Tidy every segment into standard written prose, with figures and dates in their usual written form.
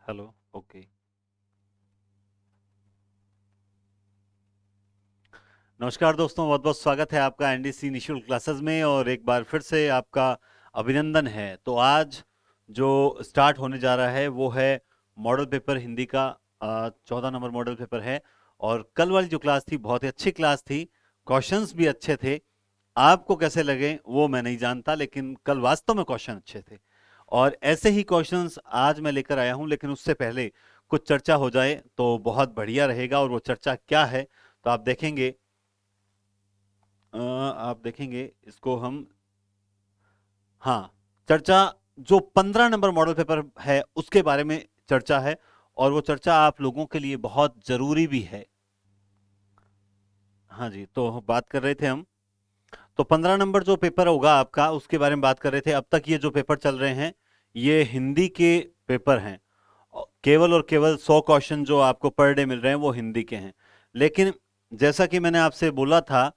Hello. Okay. नमस्कार दोस्तों, बहुत बहुत स्वागत है आपका एनडीसी निशुल्क क्लासेस में और एक बार फिर से आपका अभिनंदन है। तो आज जो स्टार्ट होने जा रहा है वो है मॉडल पेपर हिंदी का। 14 नंबर मॉडल पेपर है। और कल वाली जो क्लास थी बहुत ही अच्छी क्लास थी। क्वेश्चंस भी अच्छे थे। आपको कैसे लगे वो मैं नहीं जानता, लेकिन कल वास्तव में क्वेश्चन अच्छे थे। और ऐसे ही क्वेश्चंस आज मैं लेकर आया हूं, लेकिन उससे पहले कुछ चर्चा हो जाए तो बहुत बढ़िया रहेगा। और वो चर्चा क्या है तो आप देखेंगे। आप देखेंगे इसको हम। हाँ, चर्चा जो 15 नंबर मॉडल पेपर है उसके बारे में चर्चा है। और वो चर्चा आप लोगों के लिए बहुत जरूरी भी है। हाँ जी, तो बात कर रहे थे हम। तो 15 नंबर जो पेपर होगा आपका उसके बारे में बात कर रहे थे। अब तक ये जो पेपर चल रहे हैं ये हिंदी के पेपर हैं। केवल और केवल 100 क्वेश्चन जो आपको पर डे मिल रहे हैं वो हिंदी के हैं। लेकिन जैसा कि मैंने आपसे बोला था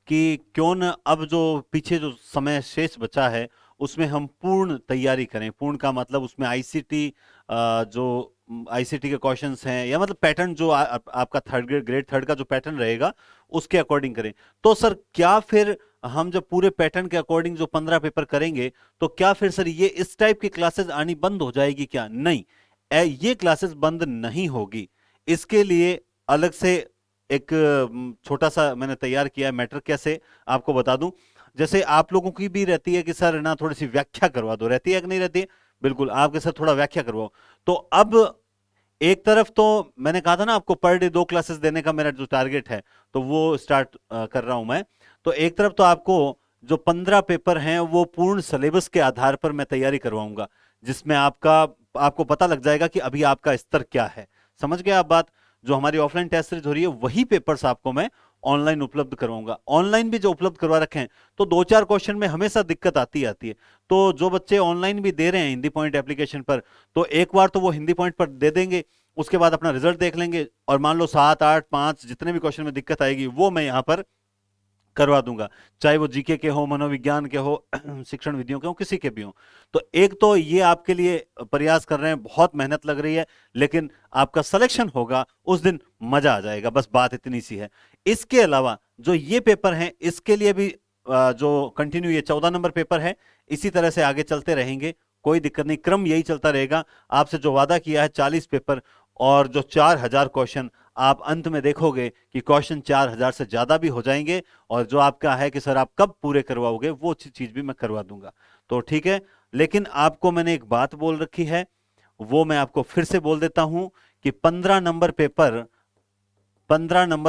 कि क्यों न अब जो पीछे जो समय शेष बचा है उसमें हम पूर्ण तैयारी करें। पूर्ण का मतलब उसमें आईसीटी, जो आईसीटी के क्वेश्चंस हैं या मतलब पैटर्न जो आपका थर्ड ग्रेड ग्रेड थर्ड का जो पैटर्न रहेगा उसके अकॉर्डिंग करें। तो सर क्या फिर हम जब पूरे पैटर्न के अकॉर्डिंग जो 15 पेपर करेंगे तो क्या फिर सर ये इस टाइप की क्लासेस आनी बंद हो जाएगी क्या? नहीं, ये क्लासेस बंद नहीं होगी। इसके लिए अलग से एक छोटा सा मैंने तैयार किया है मैटर। कैसे आपको बता दूं। जैसे आप लोगों की भी रहती है कि सर ना थोड़ी सी व्याख्या करवा दो, रहती है कि नहीं रहती है? बिल्कुल, आपके सर थोड़ा व्याख्या करवाओ। तो अब एक तरफ तो मैंने कहा था ना आपको पर डे 2 क्लासेस देने का मेरा जो टारगेट है तो वो स्टार्ट कर रहा हूं मैं। तो एक तरफ तो आपको जो 15 पेपर हैं वो पूर्ण सिलेबस के आधार पर मैं तैयारी करवाऊंगा, जिसमें आपको पता लग जाएगा कि अभी आपका स्तर क्या है। समझ गए आप बात? जो हमारी ऑफलाइन टेस्ट सीरीज हो रही है वही पेपर्स आपको मैं ऑनलाइन उपलब्ध करवाऊंगा। ऑनलाइन भी जो उपलब्ध करवा रखे हैं तो 2-4 क्वेश्चन में हमेशा दिक्कत आती आती है। तो जो बच्चे ऑनलाइन भी दे रहे हैं हिंदी पॉइंट एप्लीकेशन पर, तो एक बार तो वो हिंदी पॉइंट पर दे देंगे। उसके बाद अपना रिजल्ट देख लेंगे और मान लो 7, 8, 5 जितने भी क्वेश्चन में दिक्कत आएगी वो मैं यहाँ पर करवा दूंगा। चाहे वो जीके के हो, मनोविज्ञान के हो, शिक्षण विधियों के हो, किसी के भी हो। तो एक तो ये आपके लिए प्रयास कर रहे हैं, बहुत मेहनत लग रही है, लेकिन आपका सिलेक्शन होगा उस दिन मजा आ जाएगा। बस बात इतनी सी है। इसके अलावा जो ये पेपर हैं इसके लिए भी जो कंटिन्यू ये 14 नंबर पेपर है इसी तरह से आगे चलते रहेंगे। कोई दिक्कत नहीं, क्रम यही चलता रहेगा। आपसे जो वादा किया है 40 पेपर और जो 4000 क्वेश्चन, आप अंत में देखोगे कि क्वेश्चन 4000 से ज्यादा भी हो जाएंगे। और जो आपका है कि सर आप कब पूरे करवाओगे वो चीज भी मैं करवा दूंगा। तो ठीक है। लेकिन आपको मैंने एक बात बोल रखी है, वो मैं आपको फिर से बोल देता हूं कि 15 नंबर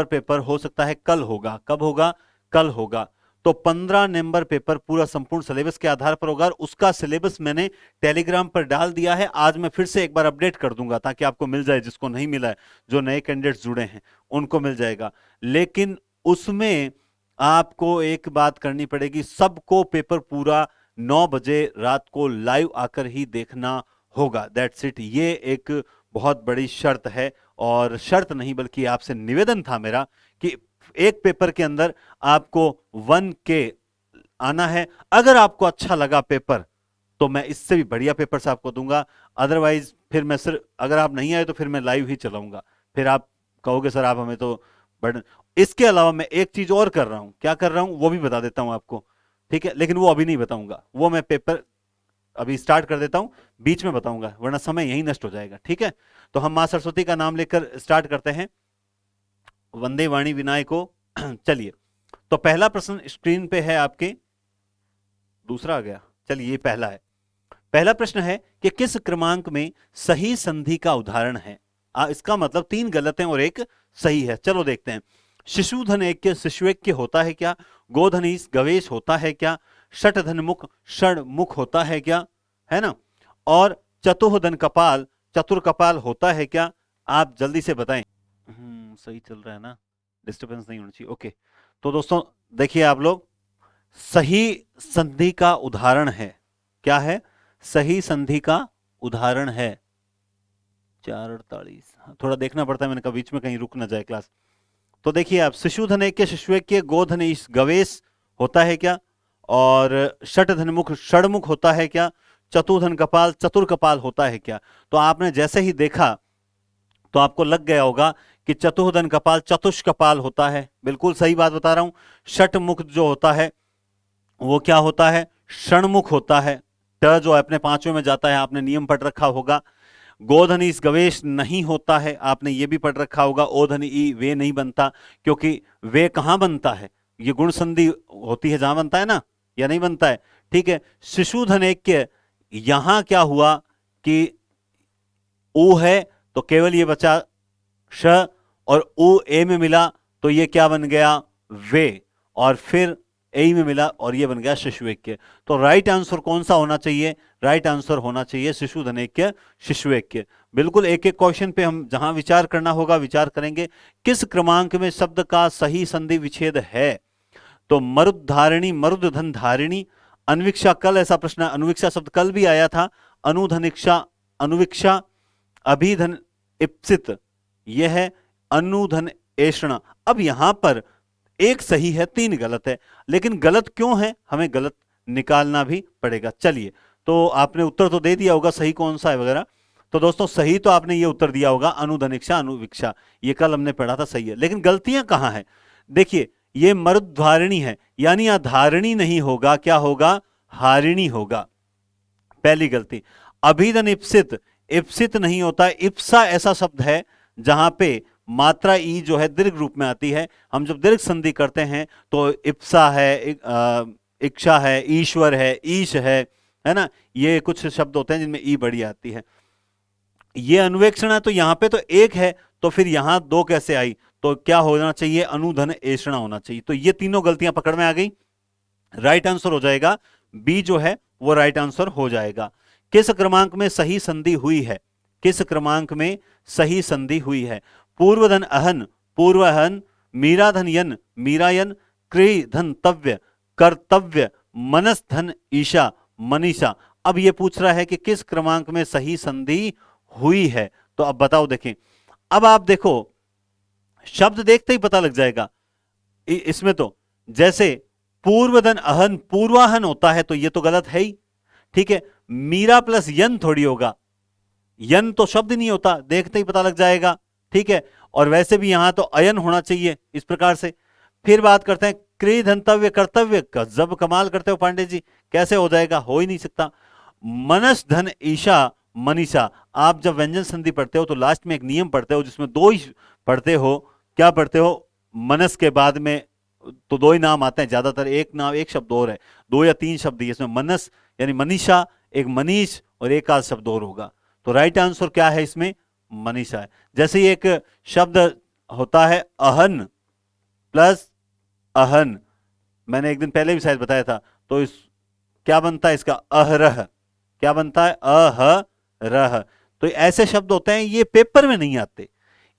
पेपर हो सकता है कल होगा। कब होगा? कल होगा। तो 15 नंबर पेपर पूरा संपूर्ण सिलेबस के आधार पर होगा और उसका सिलेबस मैंने टेलीग्राम पर डाल दिया है। आज मैं फिर से एक बार अपडेट कर दूंगा ताकि आपको मिल जाए, जिसको नहीं मिला है, जो नए कैंडिडेट्स जुड़े हैं उनको मिल जाएगा। लेकिन उसमें आपको एक बात करनी पड़ेगी, सबको पेपर पूरा 9 बजे रात को लाइव आकर ही देखना होगा। That's it. ये एक बहुत बड़ी शर्त है। और शर्त नहीं बल्कि आपसे निवेदन था मेरा कि एक पेपर के अंदर आपको 1K आना है। अगर आपको अच्छा लगा पेपर तो मैं इससे भी बढ़िया पेपर्स आपको दूंगा। अदरवाइज फिर मैं सिर्फ, अगर आप नहीं आए तो फिर मैं लाइव ही चलाऊंगा। फिर आप कहोगे सर आप हमें तो बर्डन। इसके अलावा मैं एक चीज और कर रहा हूं। क्या कर रहा हूं वो भी बता देता हूं आपको। ठीक है, लेकिन वो अभी नहीं बताऊंगा। वो मैं पेपर अभी स्टार्ट कर देता हूं, बीच में बताऊंगा वरना समय यही नष्ट हो जाएगा। ठीक है। तो हम मां सरस्वती का नाम लेकर स्टार्ट करते हैं। वंदे वाणी विनायको। चलिए, तो पहला प्रश्न स्क्रीन पे है आपके। दूसरा आ गया। चलिए, ये पहला है। पहला प्रश्न है कि किस क्रमांक में सही संधि का उदाहरण है? इसका मतलब 3 गलत हैं और एक सही है। चलो देखते हैं। शिशुधन ऐक्य शिशुऐक्य होता है क्या? गोधनीस गवेश होता है क्या? षटधन मुख षणमुख होता है क्या? है ना? और चतुर्धन कपाल चतुर कपाल होता है क्या? आप जल्दी से बताएं। सही चल रहा है ना? डिस्टरबेंस नहीं होनी चाहिए। ओके। तो दोस्तों देखिए आप लोग, सही संधि का उदाहरण है। क्या है? सही संधि का उदाहरण है। 4:48। थोड़ा देखना पड़ता है, मैंने कहा बीच में कहीं रुक ना जाए क्लास। तो देखिए आप, शिशुधन ऐक्य शिशुऐक्य गोधन गवेश होता है क्या? और षटधन मुख षणमुख होता है क्या? चतुधन कपाल चतुर कपाल होता है क्या? तो आपने जैसे ही देखा तो आपको लग गया होगा कि चतुर्धन कपाल चतुष कपाल होता है। बिल्कुल सही बात बता रहा हूं। षटमुख जो होता है वो क्या होता है? षणमुख होता है। ट जो अपने पांचवें में जाता है, आपने नियम पढ़ रखा होगा। गोधनी इस गवेश नहीं होता है, आपने ये भी पढ़ रखा होगा। ओधनी ई वे नहीं बनता, क्योंकि वे कहां बनता है? ये गुण संधि होती है जहां बनता है ना, या नहीं बनता है? ठीक है। शिशुधन ऐक्य, यहां क्या हुआ कि ऊ है तो केवल ये बचा श, और ऊ ए में मिला तो ये क्या बन गया? वे, और फिर ए में मिला और ये बन गया शिशुऐक्य। तो राइट आंसर कौन सा होना चाहिए? राइट आंसर होना चाहिए शिशुधनैक्य शिशुऐक्य। बिल्कुल एक एक क्वेश्चन पे हम जहां विचार करना होगा विचार करेंगे। किस क्रमांक में शब्द का सही संधि विच्छेद है? तो मरुद्धारिणी, मरुदधन धारिणी, अनुविक्षा, कल ऐसा प्रश्न, अनुविक्षा शब्द कल भी आया था। अनुधनिक्षा, अनुविक्षा, अभिधन इप्सित, यह है अनुधन ऐषण। अब यहां पर एक सही है, तीन गलत है, लेकिन गलत क्यों है हमें गलत निकालना भी पड़ेगा। चलिए, तो आपने उत्तर तो दे दिया होगा सही कौन सा है वगैरह। तो दोस्तों सही तो आपने ये उत्तर दिया होगा अनुधनिक्षा अनुविक्षा, ये कल हमने पढ़ा था, सही है। लेकिन गलतियां कहां है? देखिए, ये मरुद्धारिणी है, यानी यहां धारिणी नहीं होगा, क्या होगा? हारिणी होगा, पहली गलती। अभिधन इप्सित, इप्सित नहीं होता। इप्सा ऐसा शब्द है जहां पे मात्रा ई जो है दीर्घ रूप में आती है। हम जब दीर्घ संधि करते हैं तो इप्सा है, इच्छा है, ईश्वर है, ईश है ना, ये कुछ शब्द होते हैं जिनमें ई बड़ी आती है। ये अनुवेक्षण है तो यहां पे तो एक है, तो फिर यहां दो कैसे आई? तो क्या होना चाहिए? अनुधन ऐषणा होना चाहिए। तो ये तीनों गलतियां पकड़ में आ गई। राइट आंसर हो जाएगा बी जो है वो राइट आंसर हो जाएगा। किस क्रमांक में सही संधि हुई है? किस क्रमांक में सही संधि हुई है? पूर्वधन अहन, पूर्वहन, मीराधन यन, मीरायन, क्री धन तव्य, कर्तव्य, मनस धन ईशा, मनीषा। अब ये पूछ रहा है कि किस क्रमांक में सही संधि हुई है। तो अब बताओ, देखें, अब आप देखो, शब्द देखते ही पता लग जाएगा इसमें। तो जैसे पूर्वधन अहन, पूर्वाहन होता है तो ये तो गलत है ही। ठीक है, मीरा प्लस यन थोड़ी होगा, यन तो शब्द नहीं होता, देखते ही पता लग जाएगा। ठीक है, और वैसे भी यहां तो अयन होना चाहिए इस प्रकार से। फिर बात करते हैं क्री धनतव्य कर्तव्य, गजब कमाल करते हो पांडे जी, कैसे हो जाएगा? हो ही नहीं सकता। मनस धन ईशा मनीषा, आप जब व्यंजन संधि पढ़ते हो तो लास्ट में एक नियम पढ़ते हो जिसमें दो ही पढ़ते हो। क्या पढ़ते हो? मनस के बाद में तो दो ही नाम आते हैं ज्यादातर, एक नाम एक शब्द और है, दो या तीन शब्द इसमें, मनस यानी मनीषा, एक मनीष, और एक आध शब्द और होगा। तो राइट आंसर क्या है इसमें? मनीषा है। जैसे ही एक शब्द होता है अहन प्लस अहन, मैंने एक दिन पहले भी शायद बताया था, तो इस क्या बनता है इसका? अहरह, क्या बनता है? अहरह। तो ऐसे शब्द होते हैं, ये पेपर में नहीं आते,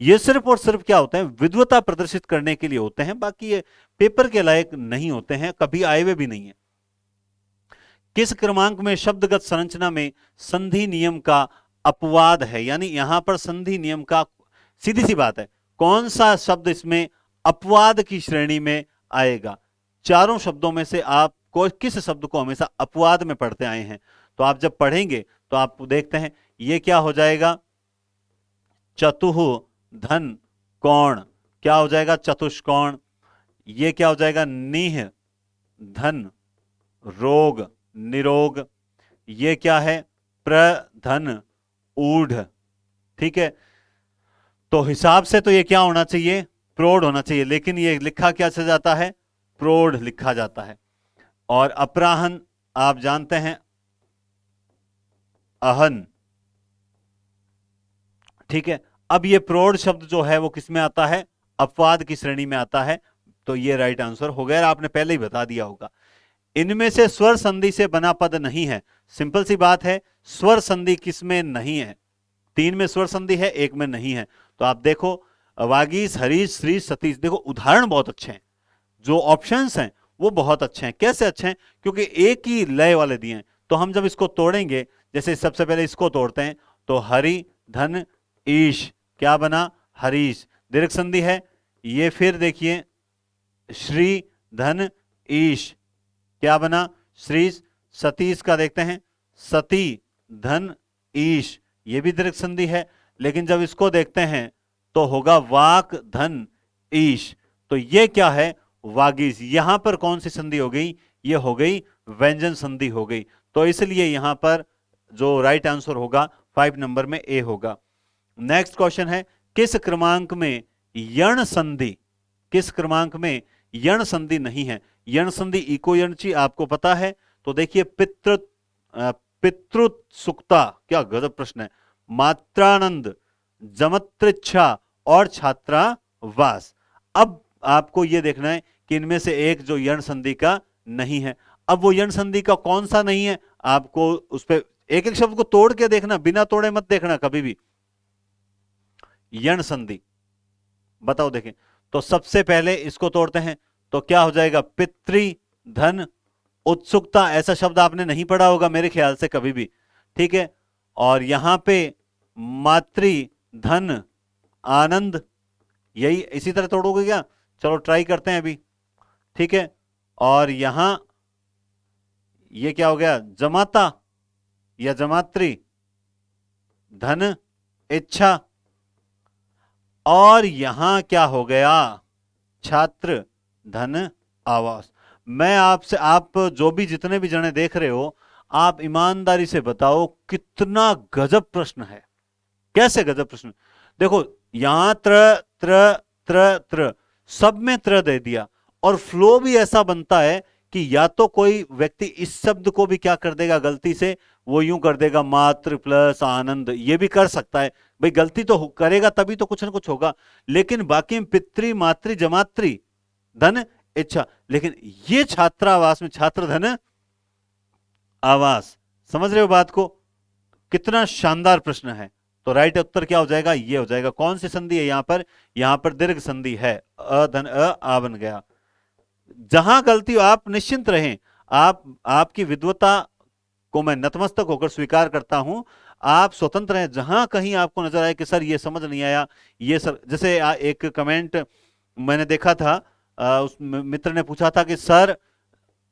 ये सिर्फ और सिर्फ क्या होते हैं? विद्वता प्रदर्शित करने के लिए होते हैं, बाकी ये पेपर के लायक नहीं होते हैं, कभी आए हुए भी नहीं है। किस क्रमांक में शब्दगत संरचना में संधि नियम का अपवाद है? यानी यहां पर संधि नियम का, सीधी सी बात है, कौन सा शब्द इसमें अपवाद की श्रेणी में आएगा? चारों शब्दों में से आप किस शब्द को हमेशा अपवाद में पढ़ते आए हैं? तो आप जब पढ़ेंगे तो आप देखते हैं ये क्या हो जाएगा? चतुः धन कोण, क्या हो जाएगा? चतुष्कोण। ये क्या हो जाएगा? निह धन रोग, निरोग। ये क्या है? प्रधन ऊढ़। ठीक है, तो हिसाब से तो ये क्या होना चाहिए? प्रौढ़ होना चाहिए, लेकिन ये लिखा क्या से जाता है? प्रौढ़ लिखा जाता है। और अपराहन आप जानते हैं अहन। ठीक है, अब ये प्रौढ़ शब्द जो है वो किस में आता है? अपवाद की श्रेणी में आता है। तो ये राइट आंसर हो गया, आपने पहले ही बता दिया होगा। इनमें से स्वर संधि से बना पद नहीं है। सिंपल सी बात है, स्वर संधि किसमें नहीं है? तीन में स्वर संधि है, एक में नहीं है। तो आप देखो, वागीश, हरीश, श्री, सतीश, देखो उदाहरण बहुत अच्छे हैं, जो ऑप्शंस हैं वो बहुत अच्छे हैं। कैसे अच्छे हैं? क्योंकि एक ही लय वाले दिए हैं। तो हम जब इसको तोड़ेंगे, जैसे सबसे पहले इसको तोड़ते हैं, तो हरि धन ईश, क्या बना? हरीश, दीर्घ संधि है ये। फिर देखिए श्री धन ईश, क्या बना? श्री। सतीश का देखते हैं, सती धन ईश, ये भी दीर्घ संधि है, लेकिन जब इसको देखते हैं तो होगा वाक धन ईश। तो ये क्या है? वागीश। यहां पर कौन सी संधि हो गई? ये हो गई व्यंजन संधि हो गई। तो इसलिए यहां पर जो राइट आंसर होगा 5 नंबर में ए होगा। नेक्स्ट क्वेश्चन है, किस क्रमांक में यण संधि, किस क्रमांक में यण संधि नहीं है? यण संधि इको यणची आपको पता है। तो देखिए पितृत्सुकता, क्या गजब प्रश्न है, मात्रानंद, जमत्रिच्छा और छात्रावास। अब आपको यह देखना है कि इनमें से एक जो यण संधि का नहीं है। अब वो यण संधि का कौन सा नहीं है, आपको उस पर एक एक शब्द को तोड़ के देखना, बिना तोड़े मत देखना कभी भी। यण संधि बताओ देखें। तो सबसे पहले इसको तोड़ते हैं, तो क्या हो जाएगा? पितृ धन उत्सुकता, ऐसा शब्द आपने नहीं पढ़ा होगा मेरे ख्याल से कभी भी, ठीक है। और यहां पे मातृ धन आनंद, यही इसी तरह तोड़ोगे क्या? चलो ट्राई करते हैं अभी, ठीक है। और यहां ये क्या हो गया? जमाता या जमात्री धन इच्छा, और यहां क्या हो गया? छात्र धन आवास। मैं आपसे, आप जो भी जितने भी जने देख रहे हो, आप ईमानदारी से बताओ कितना गजब प्रश्न है। कैसे गजब प्रश्न? देखो यहां त्र त्र त्र त्र, सब में त्र दे दिया, और फ्लो भी ऐसा बनता है कि या तो कोई व्यक्ति इस शब्द को भी क्या कर देगा गलती से, वो यूं कर देगा मात्र प्लस आनंद, ये भी कर सकता है भाई, गलती तो करेगा तभी तो कुछ ना कुछ होगा। लेकिन बाकी में पितृ मातृ जमात्री धन इच्छा, लेकिन ये छात्रावास में छात्र धन आवास। समझ रहे हो बात को? कितना शानदार प्रश्न है। तो राइट उत्तर क्या हो जाएगा? ये हो जाएगा। कौन सी संधि है यहां पर? यहां पर दीर्घ संधि है, अ धन आ बन गया। जहां गलती हो आप निश्चिंत रहें, आपकी विद्वता को मैं नतमस्तक होकर स्वीकार करता हूं। आप स्वतंत्र हैं, जहां कहीं आपको नजर आए कि सर ये समझ नहीं आया, ये सर, जैसे एक कमेंट मैंने देखा था, उस मित्र ने पूछा था कि सर,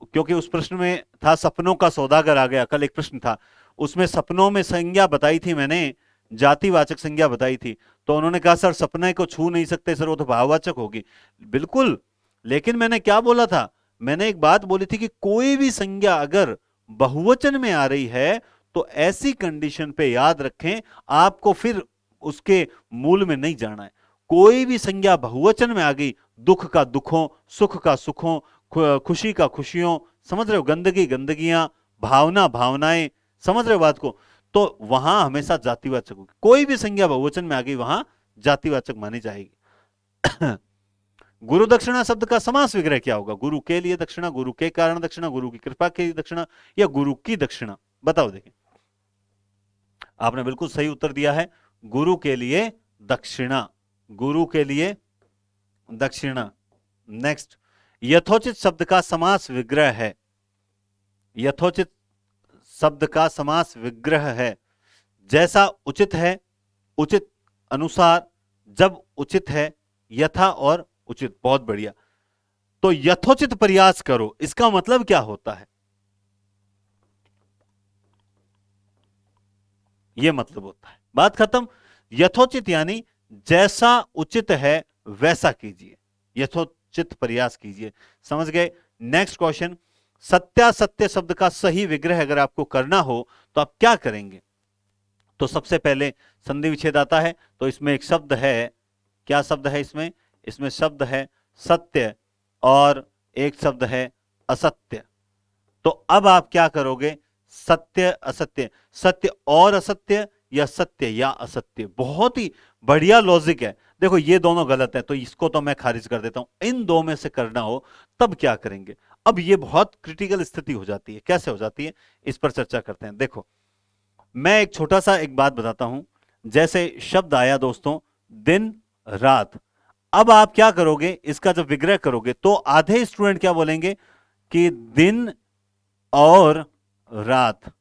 क्योंकि उस प्रश्न में था सपनों का सौदागर आ गया, कल एक प्रश्न था उसमें सपनों में संज्ञा बताई थी मैंने, जातिवाचक संज्ञा बताई थी, तो उन्होंने कहा सर सपने को छू नहीं सकते सर, वो तो भाववाचक होगी। बिल्कुल, लेकिन मैंने क्या बोला था? मैंने एक बात बोली थी कि कोई भी संज्ञा अगर बहुवचन में आ रही है तो ऐसी कंडीशन पे याद रखें, आपको फिर उसके मूल में नहीं जाना है। कोई भी संज्ञा बहुवचन में आ गई, दुख का दुखों, सुख का सुखों, खुशी का खुशियों, समझ रहे हो, गंदगी गंदगियां, भावना भावनाएं, समझ रहे हो बात को? तो वहां हमेशा जातिवाचक होगी। कोई भी संज्ञा बहुवचन में आ गई वहां जातिवाचक मानी जाएगी। गुरु दक्षिणा शब्द का समास विग्रह क्या होगा? गुरु के लिए दक्षिणा, गुरु के कारण दक्षिणा, गुरु की कृपा के लिए दक्षिणा, या गुरु की दक्षिणा? बताओ देखें। आपने बिल्कुल सही उत्तर दिया है, गुरु के लिए दक्षिणा, गुरु के लिए दक्षिणा। नेक्स्ट, यथोचित शब्द का समास विग्रह है, यथोचित शब्द का समास विग्रह है। जैसा उचित है, उचित अनुसार, जब उचित है, यथा और उचित। बहुत बढ़िया। तो यथोचित प्रयास करो, इसका मतलब क्या होता है? यह मतलब होता है, बात खत्म। यथोचित यानी जैसा उचित है वैसा कीजिए, यथोचित प्रयास कीजिए। समझ गए? नेक्स्ट क्वेश्चन, सत्यासत्य शब्द का सही विग्रह अगर आपको करना हो तो आप क्या करेंगे? तो सबसे पहले संधि विच्छेद आता है, तो इसमें एक शब्द है, क्या शब्द है इसमें? इसमें शब्द है सत्य और एक शब्द है असत्य। तो अब आप क्या करोगे? सत्य असत्य, सत्य और असत्य, या सत्य या असत्य। बहुत ही बढ़िया लॉजिक है। देखो ये दोनों गलत है, तो इसको तो मैं खारिज कर देता हूं। इन दो में से करना हो तब क्या करेंगे? अब ये बहुत क्रिटिकल स्थिति हो जाती है। कैसे हो जाती है, इस पर चर्चा करते हैं। देखो मैं एक छोटा सा एक बात बताता हूं। जैसे शब्द आया दोस्तों दिन रात, अब आप क्या करोगे? इसका जब विग्रह करोगे तो आधे स्टूडेंट क्या बोलेंगे कि दिन और रात,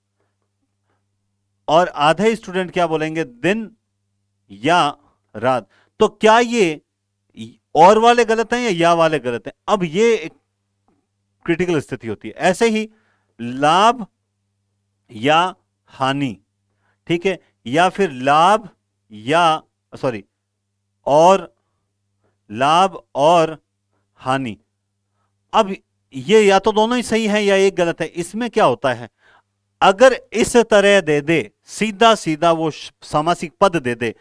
और आधे स्टूडेंट क्या बोलेंगे? दिन या रात। तो क्या ये और वाले गलत हैं या वाले गलत हैं? अब ये एक क्रिटिकल स्थिति होती है। ऐसे ही लाभ या हानि, ठीक है, या फिर लाभ या सॉरी और लाभ और हानि। अब ये या तो दोनों ही सही है या एक गलत है। इसमें क्या होता है, अगर इस तरह दे दे, सीधा सीधा वो सामासिक पद दे दे,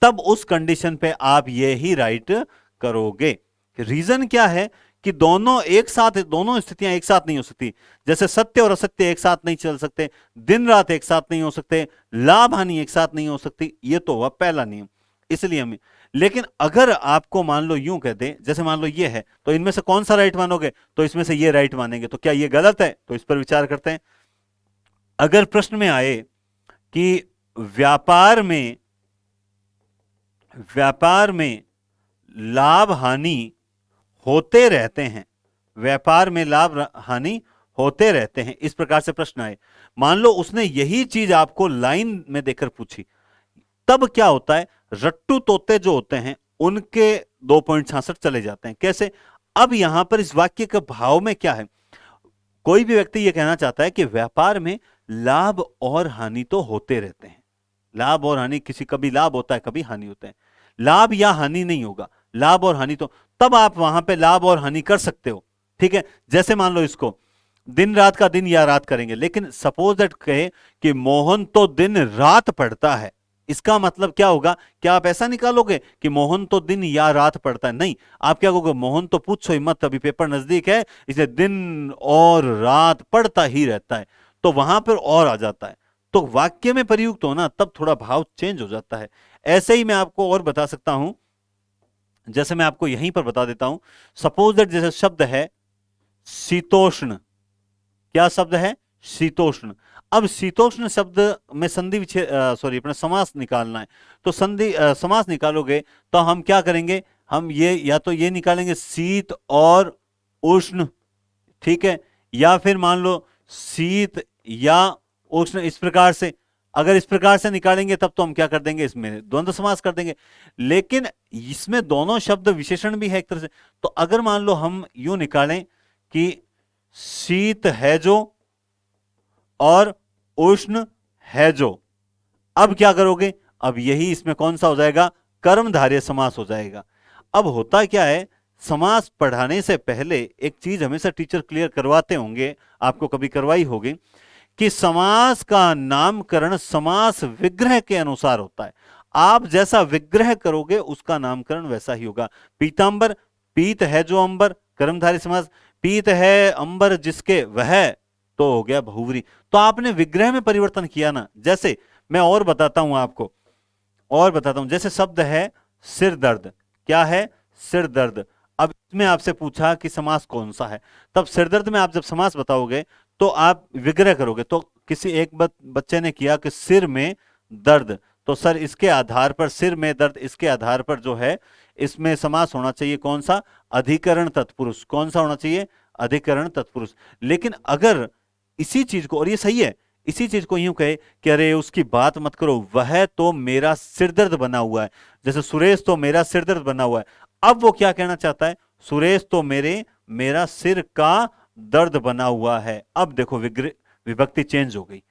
तब उस कंडीशन पे आप ये ही राइट करोगे। रीजन क्या है कि दोनों एक साथ, दोनों स्थितियां एक साथ नहीं हो सकती। जैसे सत्य और असत्य एक साथ नहीं चल सकते, दिन रात एक साथ नहीं हो सकते, लाभ हानि एक साथ नहीं हो सकती। ये तो हुआ पहला नियम, इसलिए हमें। लेकिन अगर आपको मान लो यूं कह दे, जैसे मान लो ये है, तो इनमें से कौन सा राइट मानोगे, तो इसमें से ये राइट मानेंगे, तो क्या ये गलत है, तो इस पर विचार करते हैं। अगर प्रश्न में आए कि व्यापार में व्यापार में लाभ हानि होते रहते हैं, व्यापार में लाभ हानि होते रहते हैं, इस प्रकार से प्रश्न आए, मान लो उसने यही चीज आपको लाइन में देकर पूछी, तब क्या होता है, रट्टू तोते जो होते हैं उनके 2.66 चले जाते हैं। कैसे? अब यहां पर इस वाक्य के भाव में क्या है, कोई भी व्यक्ति यह कहना चाहता है कि व्यापार में लाभ और हानि तो होते रहते हैं, लाभ और हानि, किसी कभी लाभ होता है कभी हानि होता है, लाभ या हानि नहीं होगा, लाभ और हानि तो, तब आप वहां पे लाभ और हानि कर सकते हो, ठीक है। जैसे मान लो इसको दिन रात का दिन या रात करेंगे, लेकिन सपोज दैट कहे कि मोहन तो दिन रात पढ़ता है, इसका मतलब क्या होगा, क्या आप ऐसा निकालोगे कि मोहन तो दिन या रात पढ़ता है? नहीं, आप क्या कहोगे, मोहन तो पूछो ही मत, अभी पेपर नजदीक है, इसे दिन और रात पढ़ता ही रहता है, तो वहां पर और आ जाता है, तो वाक्य में प्रयुक्त हो ना, तब थोड़ा भाव चेंज हो जाता है। ऐसे ही मैं आपको और बता सकता हूं, जैसे मैं आपको यहीं पर बता देता हूं, सपोज दैट जैसे शब्द है शीतोष्ण, क्या शब्द है, शीतोष्ण। अब शीतोष्ण शब्द में संधि विच्छेद, सॉरी अपना समास निकालना है, तो संधि समास निकालोगे तो हम क्या करेंगे, हम ये या तो ये निकालेंगे शीत और उष्ण, ठीक है, या फिर मान लो शीत या उष्ण, इस प्रकार से। अगर इस प्रकार से निकालेंगे तब तो हम क्या कर देंगे, इसमें द्वंद्व समास कर देंगे, लेकिन इसमें दोनों शब्द विशेषण भी है एक तरह से। तो अगर मान लो हम यूं निकालें कि शीत है जो और उष्ण है जो, अब क्या करोगे, अब यही इसमें कौन सा हो जाएगा, कर्मधारय समास हो जाएगा। अब होता क्या है, समास पढ़ाने से पहले एक चीज हमेशा टीचर क्लियर करवाते होंगे, आपको कभी करवाई होगी, कि समास का नामकरण समास विग्रह के अनुसार होता है। आप जैसा विग्रह करोगे उसका नामकरण वैसा ही होगा। पीतांबर, पीत है जो अंबर, कर्मधारय समास, पीत है अंबर जिसके वह, तो हो गया बहुव्रीहि। तो आपने विग्रह में परिवर्तन किया ना। जैसे मैं और बताता हूं आपको, और बताता हूं, जैसे शब्द है सिर दर्द, क्या है, सिर दर्द। अब इसमें आपसे पूछा कि समास कौन सा है, तब सिर दर्द में आप जब समास बताओगे तो आप विग्रह करोगे, तो किसी एक बच्चे ने किया कि सिर में दर्द, तो सर इसके आधार पर, सिर में दर्द इसके आधार पर जो है, इसमें समास होना चाहिए कौन सा, अधिकरण तत्पुरुष। कौन सा होना चाहिए, अधिकरण तत्पुरुष। लेकिन अगर इसी चीज को, और ये सही है, इसी चीज को यूं कहे कि अरे उसकी बात मत करो, वह तो मेरा सिरदर्द बना हुआ है, जैसे सुरेश तो मेरा सिरदर्द बना हुआ है, अब वो क्या कहना चाहता है, सुरेश तो मेरा सिर का दर्द बना हुआ है। अब देखो विभक्ति चेंज हो गई,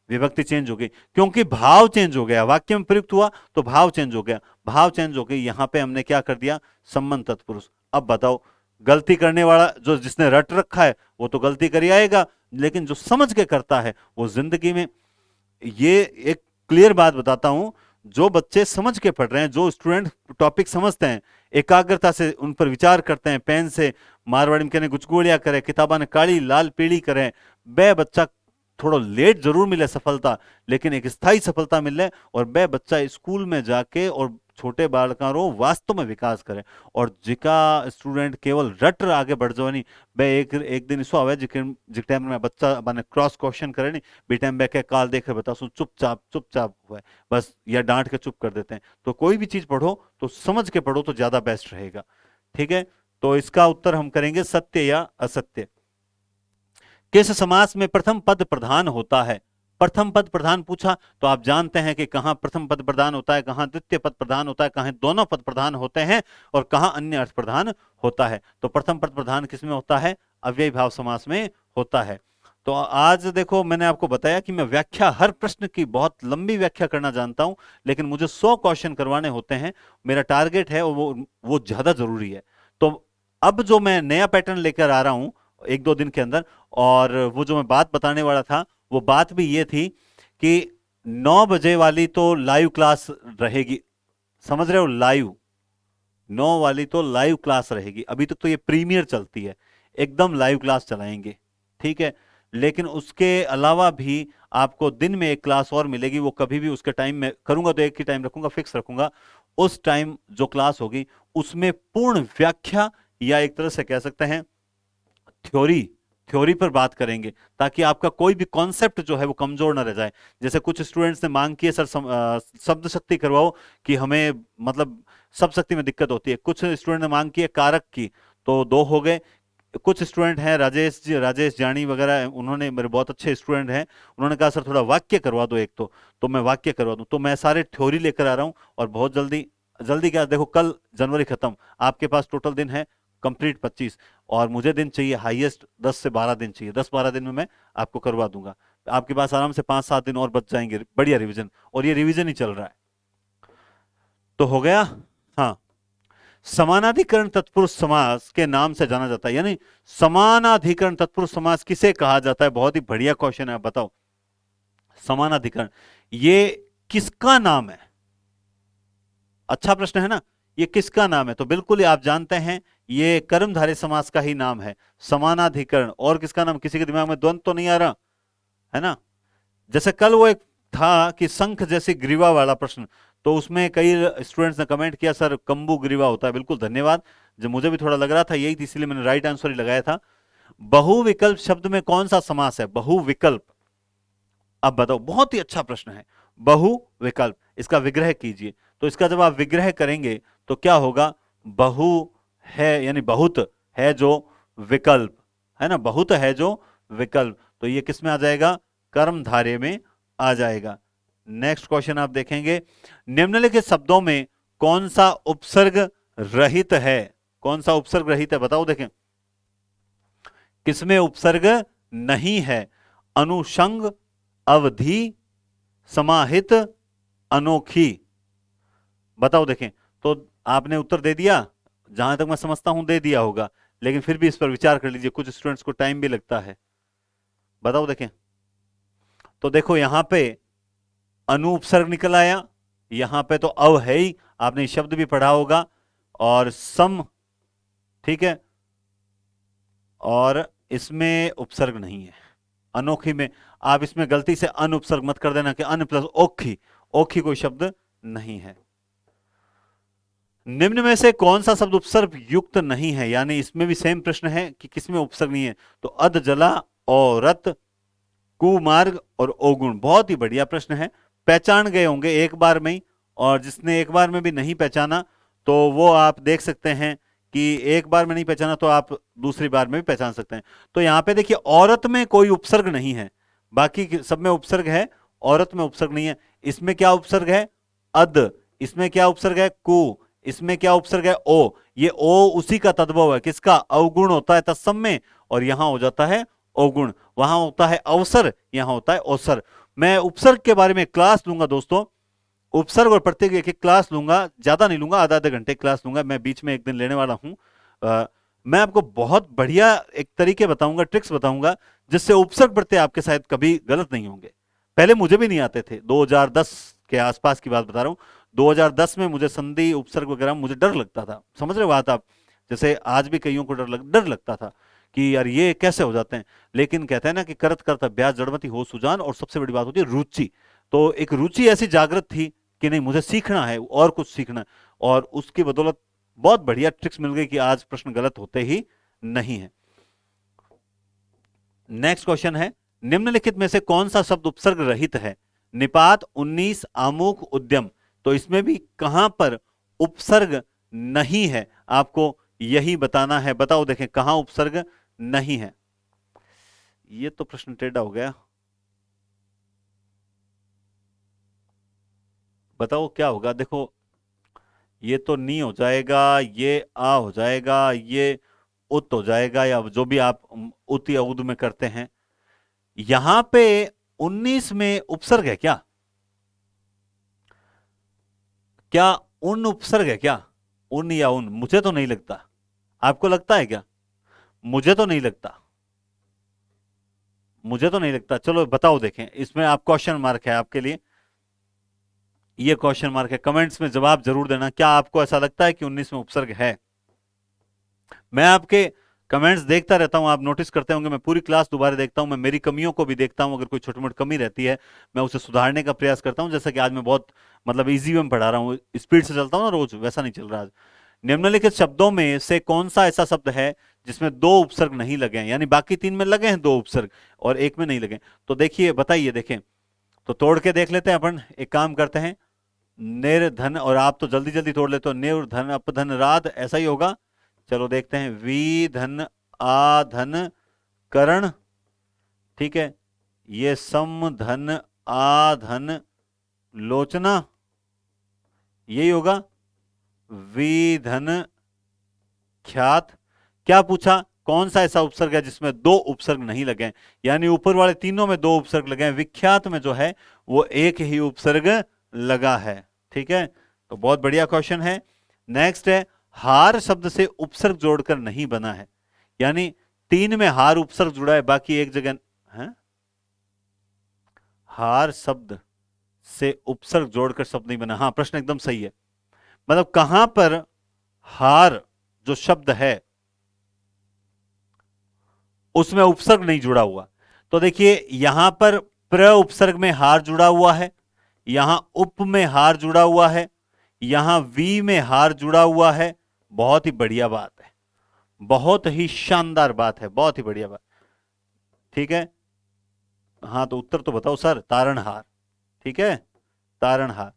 विभक्ति चेंज हो गई, क्योंकि भाव चेंज हो गया, वाक्य में प्रयुक्त हुआ तो भाव चेंज हो गया, भाव चेंज हो गई, यहां पे हमने क्या कर दिया, संबंध तत्पुरुष। अब बताओ, गलती करने वाला जो जिसने रट रखा है वो तो गलती कर ही आएगा, लेकिन जो समझ के करता है वो जिंदगी में, ये एक क्लियर बात बताता हूं, जो बच्चे समझ के पढ़ रहे हैं, जो स्टूडेंट टॉपिक समझते हैं, एकाग्रता से उन पर विचार करते हैं, पेन से मारवाड़ी में कहने गुचगुड़िया करें, किताबा ने काली लाल पीली करें, वह बच्चा थोड़ा लेट जरूर मिले सफलता, लेकिन एक स्थायी सफलता मिले, और वह बच्चा स्कूल में जाके और छोटे बालकारो वास्तव में विकास करे। और जिका स्टूडेंट केवल रट आगे बढ़ जाओ नहीं, वह एक दिन इसो आवे जिक टाइम में बच्चा माने क्रॉस क्वेश्चन करे नहीं, बी टाइम बैके काल देख बता सुन चुपचाप चुपचाप हुआ है बस, या डांट के चुप कर देते हैं। तो कोई भी चीज पढ़ो तो समझ के पढ़ो तो ज्यादा बेस्ट रहेगा, ठीक है। तो इसका उत्तर हम करेंगे सत्य या असत्य। किस समास में प्रथम पद प्रधान होता है, प्रथम पद प्रधान पूछा तो आप जानते हैं कि कहां प्रथम पद प्रधान होता है, कहां द्वितीय पद प्रधान होता है, कहां दोनों पद प्रधान होते हैं, और कहां अन्य अर्थ प्रधान होता है। तो प्रथम पद प्रधान किसमें होता है, अव्ययी भाव समास में होता है। तो आज देखो, मैंने आपको बताया कि मैं व्याख्या, हर प्रश्न की बहुत लंबी व्याख्या करना जानता हूं, लेकिन मुझे 100 क्वेश्चन करवाने होते हैं। मेरा टारगेट है वो ज्यादा जरूरी है। तो अब जो मैं नया पैटर्न लेकर आ रहा हूं एक दो दिन के अंदर, और वो जो मैं बात बताने वाला था, वो बात भी ये थी कि 9 बजे वाली तो लाइव क्लास रहेगी। समझ रहे हो? लाइव 9 वाली तो लाइव क्लास रहेगी। अभी तक तो ये प्रीमियर चलती है, एकदम लाइव क्लास चलाएंगे, ठीक है। लेकिन उसके अलावा भी आपको दिन में एक क्लास और मिलेगी, वो कभी भी उसके टाइम में करूंगा तो एक ही टाइम रखूंगा, फिक्स रखूंगा। उस टाइम जो क्लास होगी उसमें पूर्ण व्याख्या, या एक तरह से कह सकते हैं थ्योरी, थ्योरी पर बात करेंगे, ताकि आपका कोई भी कॉन्सेप्ट जो है वो कमजोर ना रह जाए। जैसे कुछ स्टूडेंट्स ने मांग की है, सर शब्द शक्ति करवाओ, कि हमें मतलब सब शक्ति में दिक्कत होती है। कुछ स्टूडेंट ने मांग की है कारक की, तो 2 हो गए। कुछ स्टूडेंट हैं राजेश जी, राजेश जानी वगैरह, उन्होंने, मेरे बहुत अच्छे स्टूडेंट हैं, उन्होंने कहा सर थोड़ा वाक्य करवा दो एक। तो मैं वाक्य करवा दूं, तो मैं सारे थ्योरी लेकर आ रहा हूं, और बहुत जल्दी, जल्दी क्या, देखो कल जनवरी खत्म, आपके पास टोटल दिन है कंप्लीट 25, और मुझे दिन चाहिए हाईएस्ट 10 से 12 दिन चाहिए। 10-12 दिन में मैं आपको करवा दूंगा। आपके पास आराम से 5-7 दिन और बच जाएंगे, बढ़िया रिवीजन, और ये रिवीजन ही चल रहा है। तो हो गया। हाँ, समानाधिकरण तत्पुरुष समास के नाम से जाना जाता है, यानी समानाधिकरण तत्पुरुष समास किसे कहा जाता है? बहुत ही बढ़िया क्वेश्चन है, बताओ। समानाधिकरण, ये किसका नाम है? अच्छा प्रश्न है ना। ये किसका नाम है? तो बिल्कुल ही आप जानते हैं, ये कर्मधारय समास का ही नाम है, समानाधिकरण। और किसका नाम? किसी के दिमाग में द्वंद तो नहीं आ रहा है ना? जैसे कल वो एक था कि शंख जैसी ग्रीवा वाला प्रश्न, तो उसमें कई स्टूडेंट्स ने कमेंट किया सर कंबू ग्रीवा होता है। बिल्कुल धन्यवाद, जो मुझे भी थोड़ा लग रहा था यही थी, इसलिए मैंने राइट आंसर ही लगाया था। बहुविकल्प शब्द में कौन सा समास है? बहुविकल्प। अब बताओ, बहुत ही अच्छा प्रश्न है। बहुविकल्प, इसका विग्रह कीजिए। तो इसका जब आप विग्रह करेंगे तो क्या होगा? बहु है, यानी बहुत है जो विकल्प, है ना, बहुत है जो विकल्प, तो ये किस में आ जाएगा? कर्मधारय में आ जाएगा। नेक्स्ट क्वेश्चन आप देखेंगे, निम्नलिखित शब्दों में कौन सा उपसर्ग रहित है? कौन सा उपसर्ग रहित है, बताओ। देखें, किसमें उपसर्ग नहीं है? अनुषंग, अवधि, समाहित, अनोखी। बताओ देखें। तो आपने उत्तर दे दिया, जहां तक मैं समझता हूं दे दिया होगा, लेकिन फिर भी इस पर विचार कर लीजिए, कुछ स्टूडेंट्स को टाइम भी लगता है। बताओ देखें। तो देखो यहां पे अनु उपसर्ग निकल आया, यहां पे तो अव है ही, आपने शब्द भी पढ़ा होगा, और सम, ठीक है, और इसमें उपसर्ग नहीं है। अनोखी में आप इसमें गलती से अन उपसर्ग मत कर देना कि अन प्लस ओखी, ओखी कोई शब्द नहीं है। निम्न में से कौन सा शब्द उपसर्ग युक्त नहीं है? यानी इसमें भी सेम प्रश्न है कि किसमें उपसर्ग नहीं है। तो अध जला, औरत, कुमार्ग और ओगुण। बहुत ही बढ़िया प्रश्न है, पहचान गए होंगे एक बार में ही। और जिसने एक बार में भी नहीं पहचाना, तो वो आप देख सकते हैं कि एक बार में नहीं पहचाना तो आप दूसरी बार में भी पहचान सकते हैं। तो यहां पे देखिए, औरत में कोई उपसर्ग नहीं है, बाकी सब में उपसर्ग है, औरत में उपसर्ग नहीं है। इसमें क्या उपसर्ग है? अद। इसमें क्या उपसर्ग है? कु। इसमें क्या उपसर्ग है? ओ। ये ओ उसी का तद्भव है, किसका? अवगुण होता है तत्सम में, और यहां हो जाता है अवगुण। वहां होता है अवसर, यहां होता है अवसर। मैं उपसर्ग के बारे में क्लास लूंगा दोस्तों, उपसर्ग और प्रत्यय एक एक क्लास लूंगा, ज्यादा नहीं लूंगा, आधा आधे घंटे क्लास लूंगा मैं, बीच में एक दिन लेने वाला हूं। मैं आपको बहुत बढ़िया एक तरीके बताऊंगा, ट्रिक्स बताऊंगा, जिससे उपसर्ग प्रत्यय आपके शायद कभी गलत नहीं होंगे। पहले मुझे भी नहीं आते थे, 2010 के आसपास की बात बता रहा हूं। 2010 में मुझे संधि उपसर्ग वगैरह मुझे डर लगता था, समझ रहे हो बात आप? जैसे आज भी कईयों को डर लगता था कि यार ये कैसे हो जाते हैं। लेकिन कहते हैं ना कि करत करत अभ्यास जड़मति हो सुजान, और सबसे बड़ी बात होती है रुचि। तो एक रुचि ऐसी जागृत थी कि नहीं, मुझे सीखना है और कुछ सीखना है, और उसकी बदौलत बहुत बढ़िया ट्रिक्स मिल गई कि आज प्रश्न गलत होते ही नहीं है। नेक्स्ट क्वेश्चन है, निम्नलिखित में से कौन सा शब्द उपसर्ग रहित है? निपात, 19, आमुख, उद्यम। तो इसमें भी कहां पर उपसर्ग नहीं है, आपको यही बताना है। बताओ देखें, कहां उपसर्ग नहीं है? ये तो प्रश्न टेढ़ा हो गया, बताओ क्या होगा? देखो, ये तो नी हो जाएगा, ये आ हो जाएगा, ये उत हो जाएगा, या जो भी आप उत या उद में करते हैं। यहां पे 19 में उपसर्ग है क्या? क्या उन उपसर्ग है क्या? उन या उन, मुझे तो नहीं लगता। आपको लगता है क्या? मुझे तो नहीं लगता, मुझे तो नहीं लगता। चलो बताओ, देखें इसमें आप, क्वेश्चन मार्क है आपके लिए, ये क्वेश्चन मार्क है। कमेंट्स में जवाब जरूर देना, क्या आपको ऐसा लगता है कि 19 में उपसर्ग है? मैं आपके कमेंट्स देखता रहता हूं, आप नोटिस करते होंगे, मैं पूरी क्लास दोबारा देखता हूं, मैं मेरी कमियों को भी देखता हूं, अगर कोई छोटी मोटी कमी रहती है मैं उसे सुधारने का प्रयास करता हूं। जैसा कि आज मैं बहुत मतलब इजी वे में पढ़ा रहा हूं, स्पीड से चलता हूं ना रोज, वैसा नहीं चल रहा आज। निम्नलिखित शब्दों में से कौन सा ऐसा शब्द है जिसमें दो उपसर्ग नहीं लगे हैं, यानी बाकी तीन में लगे हैं दो उपसर्ग और एक में नहीं लगे? तो देखिए, बताइए, देखें तो तोड़ के देख लेते हैं अपन। एक काम करते हैं, निर्धन, और आप तो जल्दी जल्दी तोड़ लेते हो, निर्धन अपधन राध, ऐसा ही होगा। चलो देखते हैं, वी धन आ धन करण, ठीक है, ये सम धन आ धन लोचना, यही होगा। वी धन ख्यात। क्या पूछा? कौन सा ऐसा उपसर्ग है जिसमें दो उपसर्ग नहीं लगे हैं? यानी ऊपर वाले तीनों में दो उपसर्ग लगे हैं, विख्यात में जो है वो एक ही उपसर्ग लगा है। ठीक है, तो बहुत बढ़िया क्वेश्चन है। नेक्स्ट है, हार शब्द से उपसर्ग जोड़कर नहीं बना है, यानी तीन में हार उपसर्ग जुड़ा है, बाकी एक जगह है। हार शब्द से उपसर्ग जोड़कर शब्द नहीं बना, हाँ प्रश्न एकदम सही है। मतलब कहां पर हार जो शब्द है उसमें उपसर्ग नहीं जुड़ा हुआ? तो देखिए, यहां पर प्र उपसर्ग में हार जुड़ा हुआ है, यहां उप में हार जुड़ा हुआ है, यहां वी में हार जुड़ा हुआ है। बहुत ही बढ़िया बात है, बहुत ही शानदार बात है, बहुत ही बढ़िया बात। ठीक है, हाँ तो उत्तर तो बताओ सर, तारणहार। ठीक है, तारणहार।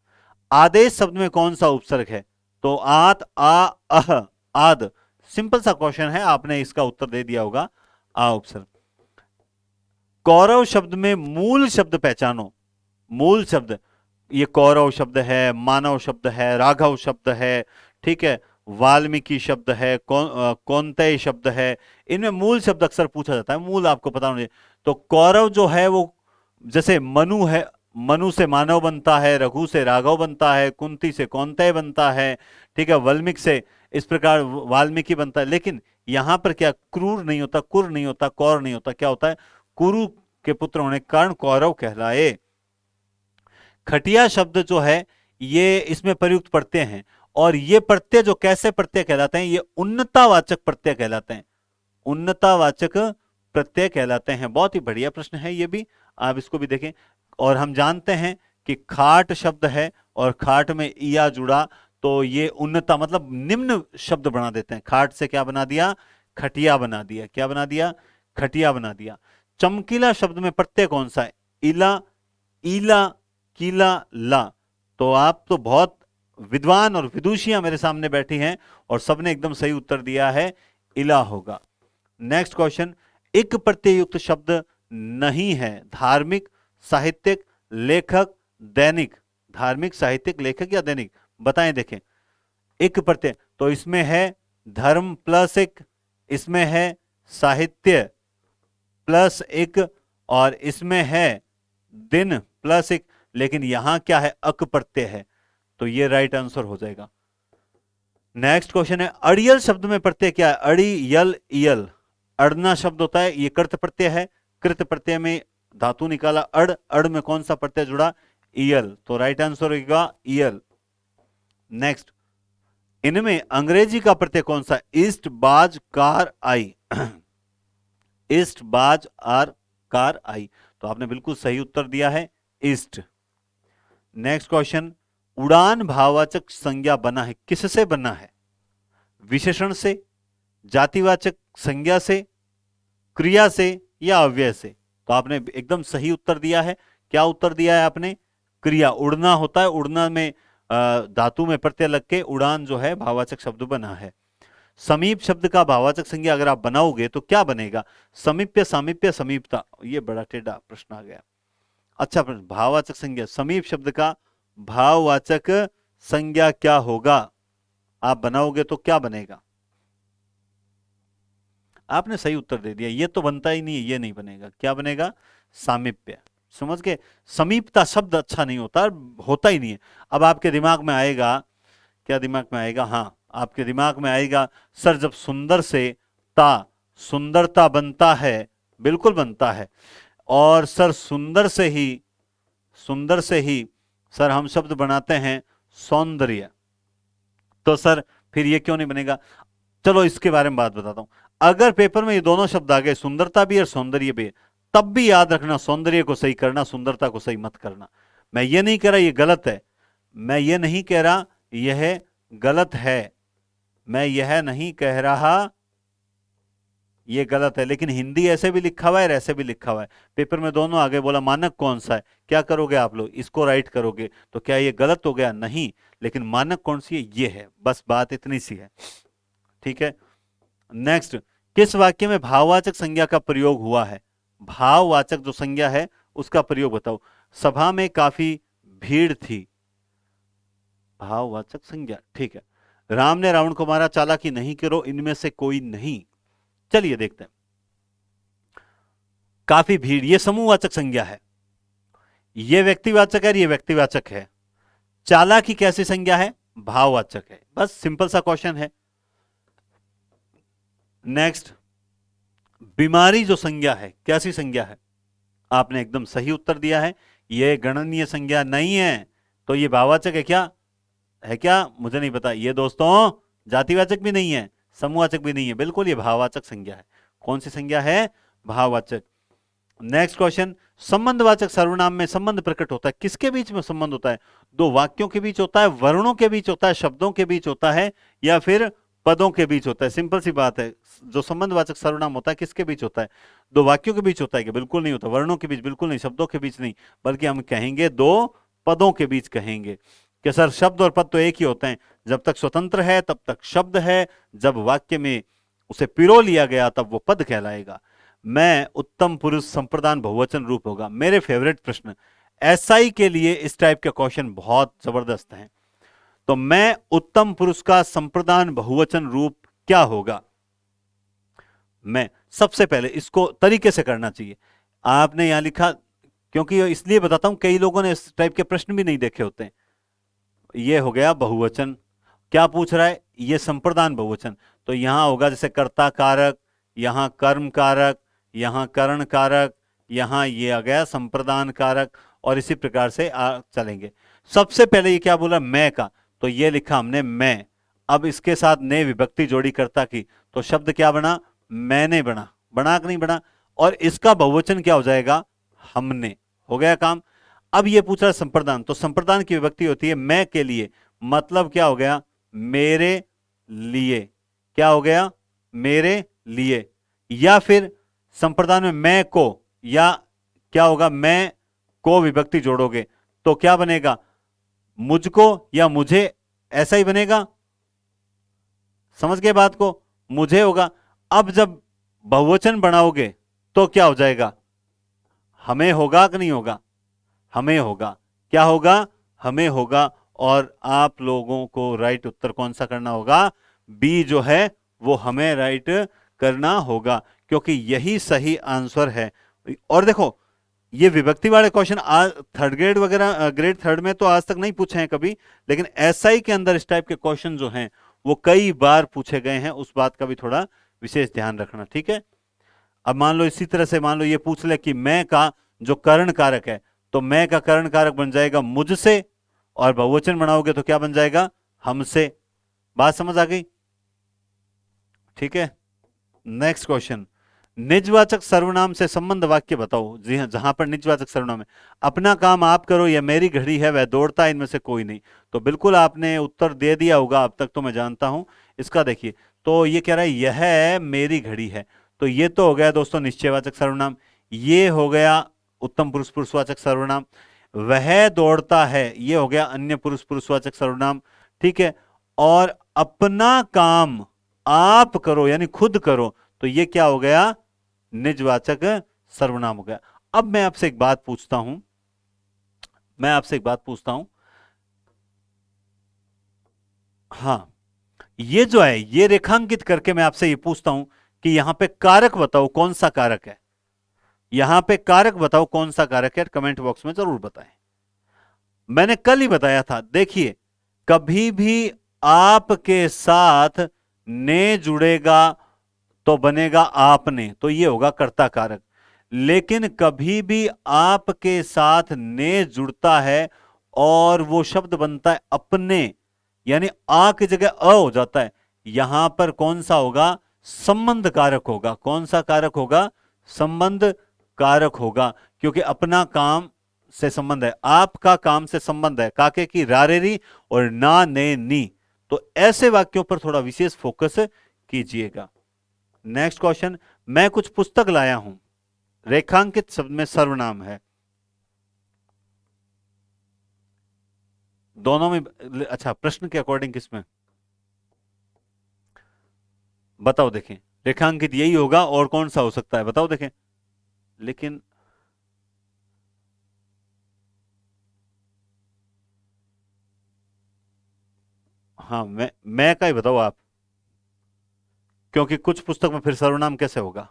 आदेश शब्द में कौन सा उपसर्ग है? तो आत आ अह आद, सिंपल सा क्वेश्चन है, आपने इसका उत्तर दे दिया होगा, आ उपसर्ग। कौरव शब्द में मूल शब्द पहचानो। मूल शब्द, ये कौरव शब्द है, मानव शब्द है, राघव शब्द है, ठीक है, वाल्मीकि शब्द है, कौनतेय शब्द है। इनमें मूल शब्द अक्सर पूछा जाता है, मूल आपको पता होना चाहिए। तो कौरव जो है वो, जैसे मनु है, मनु से मानव बनता है, रघु से राघव बनता है, कुंती से कौनतेय बनता है, ठीक है, वाल्मीकि से इस प्रकार वाल्मीकि बनता है। लेकिन यहां पर क्या, क्रूर नहीं होता, कुर नहीं होता, कौर नहीं होता, क्या होता है, कुरु के पुत्र होने के कारण कौरव कहलाए। खटिया शब्द जो है ये इसमें प्रयुक्त प्रत्यय हैं, और ये प्रत्यय जो कैसे प्रत्यय कहलाते हैं, ये उन्नतावाचक प्रत्यय कहलाते हैं, उन्नतावाचक प्रत्यय कहलाते हैं। बहुत ही बढ़िया प्रश्न है ये भी, आप इसको भी देखें। और हम जानते हैं कि खाट शब्द है और खाट में इया जुड़ा, तो ये उन्नता मतलब निम्न शब्द बना देते हैं। खाट से क्या बना दिया, खटिया बना दिया। क्या बना दिया, खटिया बना दिया। चमकीला शब्द में प्रत्यय कौन सा है? इला, ईला, कीला, ला। तो आप तो बहुत विद्वान और विदुषियां मेरे सामने बैठी हैं और सबने एकदम सही उत्तर दिया है, इला होगा। नेक्स्ट क्वेश्चन, एक प्रत्यय युक्त शब्द नहीं है, धार्मिक, साहित्यिक, लेखक, दैनिक। धार्मिक, साहित्यिक, लेखक या दैनिक, बताएं देखें। एक प्रत्यय, तो इसमें है धर्म प्लस एक, इसमें है साहित्य प्लस एक, और इसमें है दिन प्लस एक, लेकिन यहां क्या है, अक प्रत्यय है, तो ये राइट आंसर हो जाएगा। नेक्स्ट क्वेश्चन है, अड़ियल शब्द में प्रत्यय क्या है? अड़ी यल इयल, अड़ना शब्द होता है, ये कृत प्रत्यय है, कृत प्रत्यय में धातु निकाला अड़, अड़ में कौन सा प्रत्यय जुड़ा, इयल, तो राइट आंसर होगा इयल। नेक्स्ट, इनमें अंग्रेजी का प्रत्यय कौन सा? ईस्ट, बाज, कार, आई। ईस्ट, बाज आर कार, आई, तो आपने बिल्कुल सही उत्तर दिया है, ईस्ट। नेक्स्ट क्वेश्चन, उड़ान भाववाचक संज्ञा बना है, किससे बना है? विशेषण से, जातिवाचक संज्ञा से, क्रिया से, या अव्यय से? तो आपने एकदम सही उत्तर दिया है। क्या उत्तर दिया है आपने? क्रिया, उड़ना होता है, उड़ना में धातु में प्रत्यय लग के उड़ान जो है भाववाचक शब्द बना है। समीप शब्द का भाववाचक संज्ञा अगर आप बनाओगे तो क्या बनेगा? समीप्य, सामीप्य, समीपता। ये बड़ा टेढ़ा प्रश्न आ गया। अच्छा प्रश्न, भाववाचक संज्ञा, समीप शब्द का भाववाचक संज्ञा क्या होगा? आप बनाओगे तो क्या बनेगा? आपने सही उत्तर दे दिया, ये तो बनता ही नहीं है, ये नहीं बनेगा। क्या बनेगा? सामीप्य। समझ गए? समीपता शब्द अच्छा नहीं होता, होता ही नहीं है। अब आपके दिमाग में आएगा, क्या दिमाग में आएगा, हाँ आपके दिमाग में आएगा, सर जब सुंदर से ता सुंदरता बनता है, बिल्कुल बनता है, और सर सुंदर से ही सर हम शब्द बनाते हैं सौंदर्य, तो सर फिर ये क्यों नहीं बनेगा? चलो इसके बारे में बात बताता हूं। अगर पेपर में ये दोनों शब्द आ गए, सुंदरता भी और सौंदर्य भी, तब भी याद रखना सौंदर्य को सही करना, सुंदरता को सही मत करना। मैं ये नहीं कह रहा ये गलत है, मैं ये नहीं कह रहा यह गलत है, मैं यह नहीं कह रहा ये गलत है, लेकिन हिंदी ऐसे भी लिखा हुआ है और ऐसे भी लिखा हुआ है, पेपर में दोनों आगे, बोला मानक कौन सा है, क्या करोगे आप लोग, इसको राइट करोगे, तो क्या ये गलत हो गया? नहीं, लेकिन मानक कौन सी है, ये है, बस बात इतनी सी है। ठीक है, नेक्स्ट, किस वाक्य में भाववाचक संज्ञा का प्रयोग हुआ है? भाववाचक जो संज्ञा है उसका प्रयोग बताओ। सभा में काफी भीड़ थी, भाववाचक संज्ञा, ठीक है। राम ने रावण को मारा, चालाकी नहीं करो, इनमें से कोई नहीं। चलिए देखते हैं, काफी भीड़ ये समूहवाचक संज्ञा है, ये व्यक्तिवाचक है, ये व्यक्तिवाचक है। चालाकी कैसी संज्ञा है? भाववाचक है। बस सिंपल सा क्वेश्चन है। नेक्स्ट, बीमारी जो संज्ञा है कैसी संज्ञा है? आपने एकदम सही उत्तर दिया है, यह गणनीय संज्ञा नहीं है, तो ये भाववाचक है क्या? है क्या? मुझे नहीं पता। ये दोस्तों जातिवाचक भी नहीं है, समूहवाचक भी नहीं है, बिल्कुल ये भाववाचक संज्ञा है। कौन सी संज्ञा है? भाववाचक। नेक्स्ट क्वेश्चन, संबंधवाचक सर्वनाम में संबंध प्रकट होता है, किसके बीच में संबंध होता है? दो वाक्यों के बीच होता है, वर्णों के बीच होता है, शब्दों के बीच होता है, या फिर पदों के बीच होता है? सिंपल सी बात है, जो संबंधवाचक सर्वनाम होता है किसके बीच होता है? दो वाक्यों के बीच होता है कि? बिल्कुल नहीं होता। वर्णों के बीच बिल्कुल नहीं, शब्दों के बीच नहीं, बल्कि हम कहेंगे दो पदों के बीच कहेंगे कि सर शब्द और पद तो एक ही होते हैं, जब तक स्वतंत्र है तब तक शब्द है, जब वाक्य में उसे पिरो लिया गया तब वो पद कहलाएगा। मैं उत्तम पुरुष संप्रदान बहुवचन रूप होगा। मेरे फेवरेट प्रश्न, एसआई के लिए इस टाइप के क्वेश्चन बहुत जबरदस्त हैं। तो मैं उत्तम पुरुष का संप्रदान बहुवचन रूप क्या होगा? मैं सबसे पहले इसको तरीके से करना चाहिए। आपने यहां लिखा, क्योंकि इसलिए बताता हूं, कई लोगों ने इस टाइप के प्रश्न भी नहीं देखे होते हैं। ये हो गया बहुवचन, क्या पूछ रहा है? ये संप्रदान बहुवचन, तो यहां होगा जैसे कर्ता कारक, यहां कर्म कारक, यहां करण कारक, यहां ये आ गया संप्रदान कारक, और इसी प्रकार से चलेंगे। सबसे पहले ये क्या बोला? मैं का, तो ये लिखा हमने मैं। अब इसके साथ ने विभक्ति जोड़ी कर्ता की, तो शब्द क्या बना? मैंने बना। बना कि नहीं बना? और इसका बहुवचन क्या हो जाएगा? हमने। हो गया काम। अब ये पूछ रहा है संप्रदान, तो संप्रदान की विभक्ति होती है मैं के लिए, मतलब क्या हो गया? मेरे लिए। क्या हो गया? मेरे लिए। या फिर संप्रदान में मैं को, या क्या होगा? मैं को विभक्ति जोड़ोगे तो क्या बनेगा? मुझको या मुझे, ऐसा ही बनेगा। समझ गए बात को? मुझे होगा। अब जब बहुवचन बनाओगे तो क्या हो जाएगा? हमें होगा कि नहीं होगा? हमें होगा। क्या होगा? हमें होगा। और आप लोगों को राइट उत्तर कौन सा करना होगा? बी जो है वो हमें राइट करना होगा, क्योंकि यही सही आंसर है। और देखो, ये विभक्ति वाले क्वेश्चन आज थर्ड ग्रेड वगैरह, ग्रेड थर्ड में तो आज तक नहीं पूछे हैं कभी, लेकिन एसआई के अंदर इस टाइप के क्वेश्चन जो हैं वो कई बार पूछे गए हैं, उस बात का भी थोड़ा विशेष ध्यान रखना। ठीक है, अब मान लो इसी तरह से मान लो ये पूछ ले कि मैं का जो करण कारक है, तो मैं का करण कारक बन जाएगा मुझसे, और बहुवचन बनाओगे तो क्या बन जाएगा? हमसे। बात समझ आ गई? ठीक है, नेक्स्ट क्वेश्चन, निजवाचक सर्वनाम से संबंध वाक्य बताओ। जी हाँ, जहां पर निजवाचक सर्वनाम है, अपना काम आप करो या मेरी घड़ी है वह दौड़ता है, इनमें से कोई नहीं। तो बिल्कुल आपने उत्तर दे दिया होगा अब तक, तो मैं जानता हूं। इसका देखिए, तो ये कह रहा है यह मेरी घड़ी है, तो ये तो हो गया दोस्तों निश्चयवाचक सर्वनाम। ये हो गया उत्तम पुरुष पुरुषवाचक सर्वनाम। वह दौड़ता है, ये हो गया अन्य पुरुष पुरुषवाचक सर्वनाम। ठीक है, और अपना काम आप करो यानी खुद करो, तो ये क्या हो गया? निजवाचक सर्वनाम हो गया। अब मैं आपसे एक बात पूछता हूं, हां, ये जो है ये रेखांकित करके मैं आपसे ये पूछता हूं कि यहां पे कारक बताओ, कौन सा कारक है? यहां पे कारक बताओ कौन सा कारक है, कमेंट बॉक्स में जरूर बताएं। मैंने कल ही बताया था, देखिए कभी भी आपके साथ ने जुड़ेगा तो बनेगा आपने, तो ये होगा कर्ता कारक। लेकिन कभी भी आपके साथ ने जुड़ता है और वो शब्द बनता है अपने, यानी आ की जगह अ हो जाता है, यहां पर कौन सा होगा, संबंध कारक होगा। कौन सा कारक होगा, संबंध कारक होगा, क्योंकि अपना काम से संबंध है, आपका काम से संबंध है, काके की रारेरी और ना ने नी। तो ऐसे वाक्यों पर थोड़ा विशेष फोकस कीजिएगा। नेक्स्ट क्वेश्चन, मैं कुछ पुस्तक लाया हूं, रेखांकित शब्द में सर्वनाम है, दोनों में। अच्छा, प्रश्न के अकॉर्डिंग किसमें, बताओ देखें। रेखांकित यही होगा और कौन सा हो सकता है, बताओ देखें। लेकिन हाँ, मैं का ही बताओ आप, क्योंकि कुछ पुस्तक में फिर सर्वनाम कैसे होगा।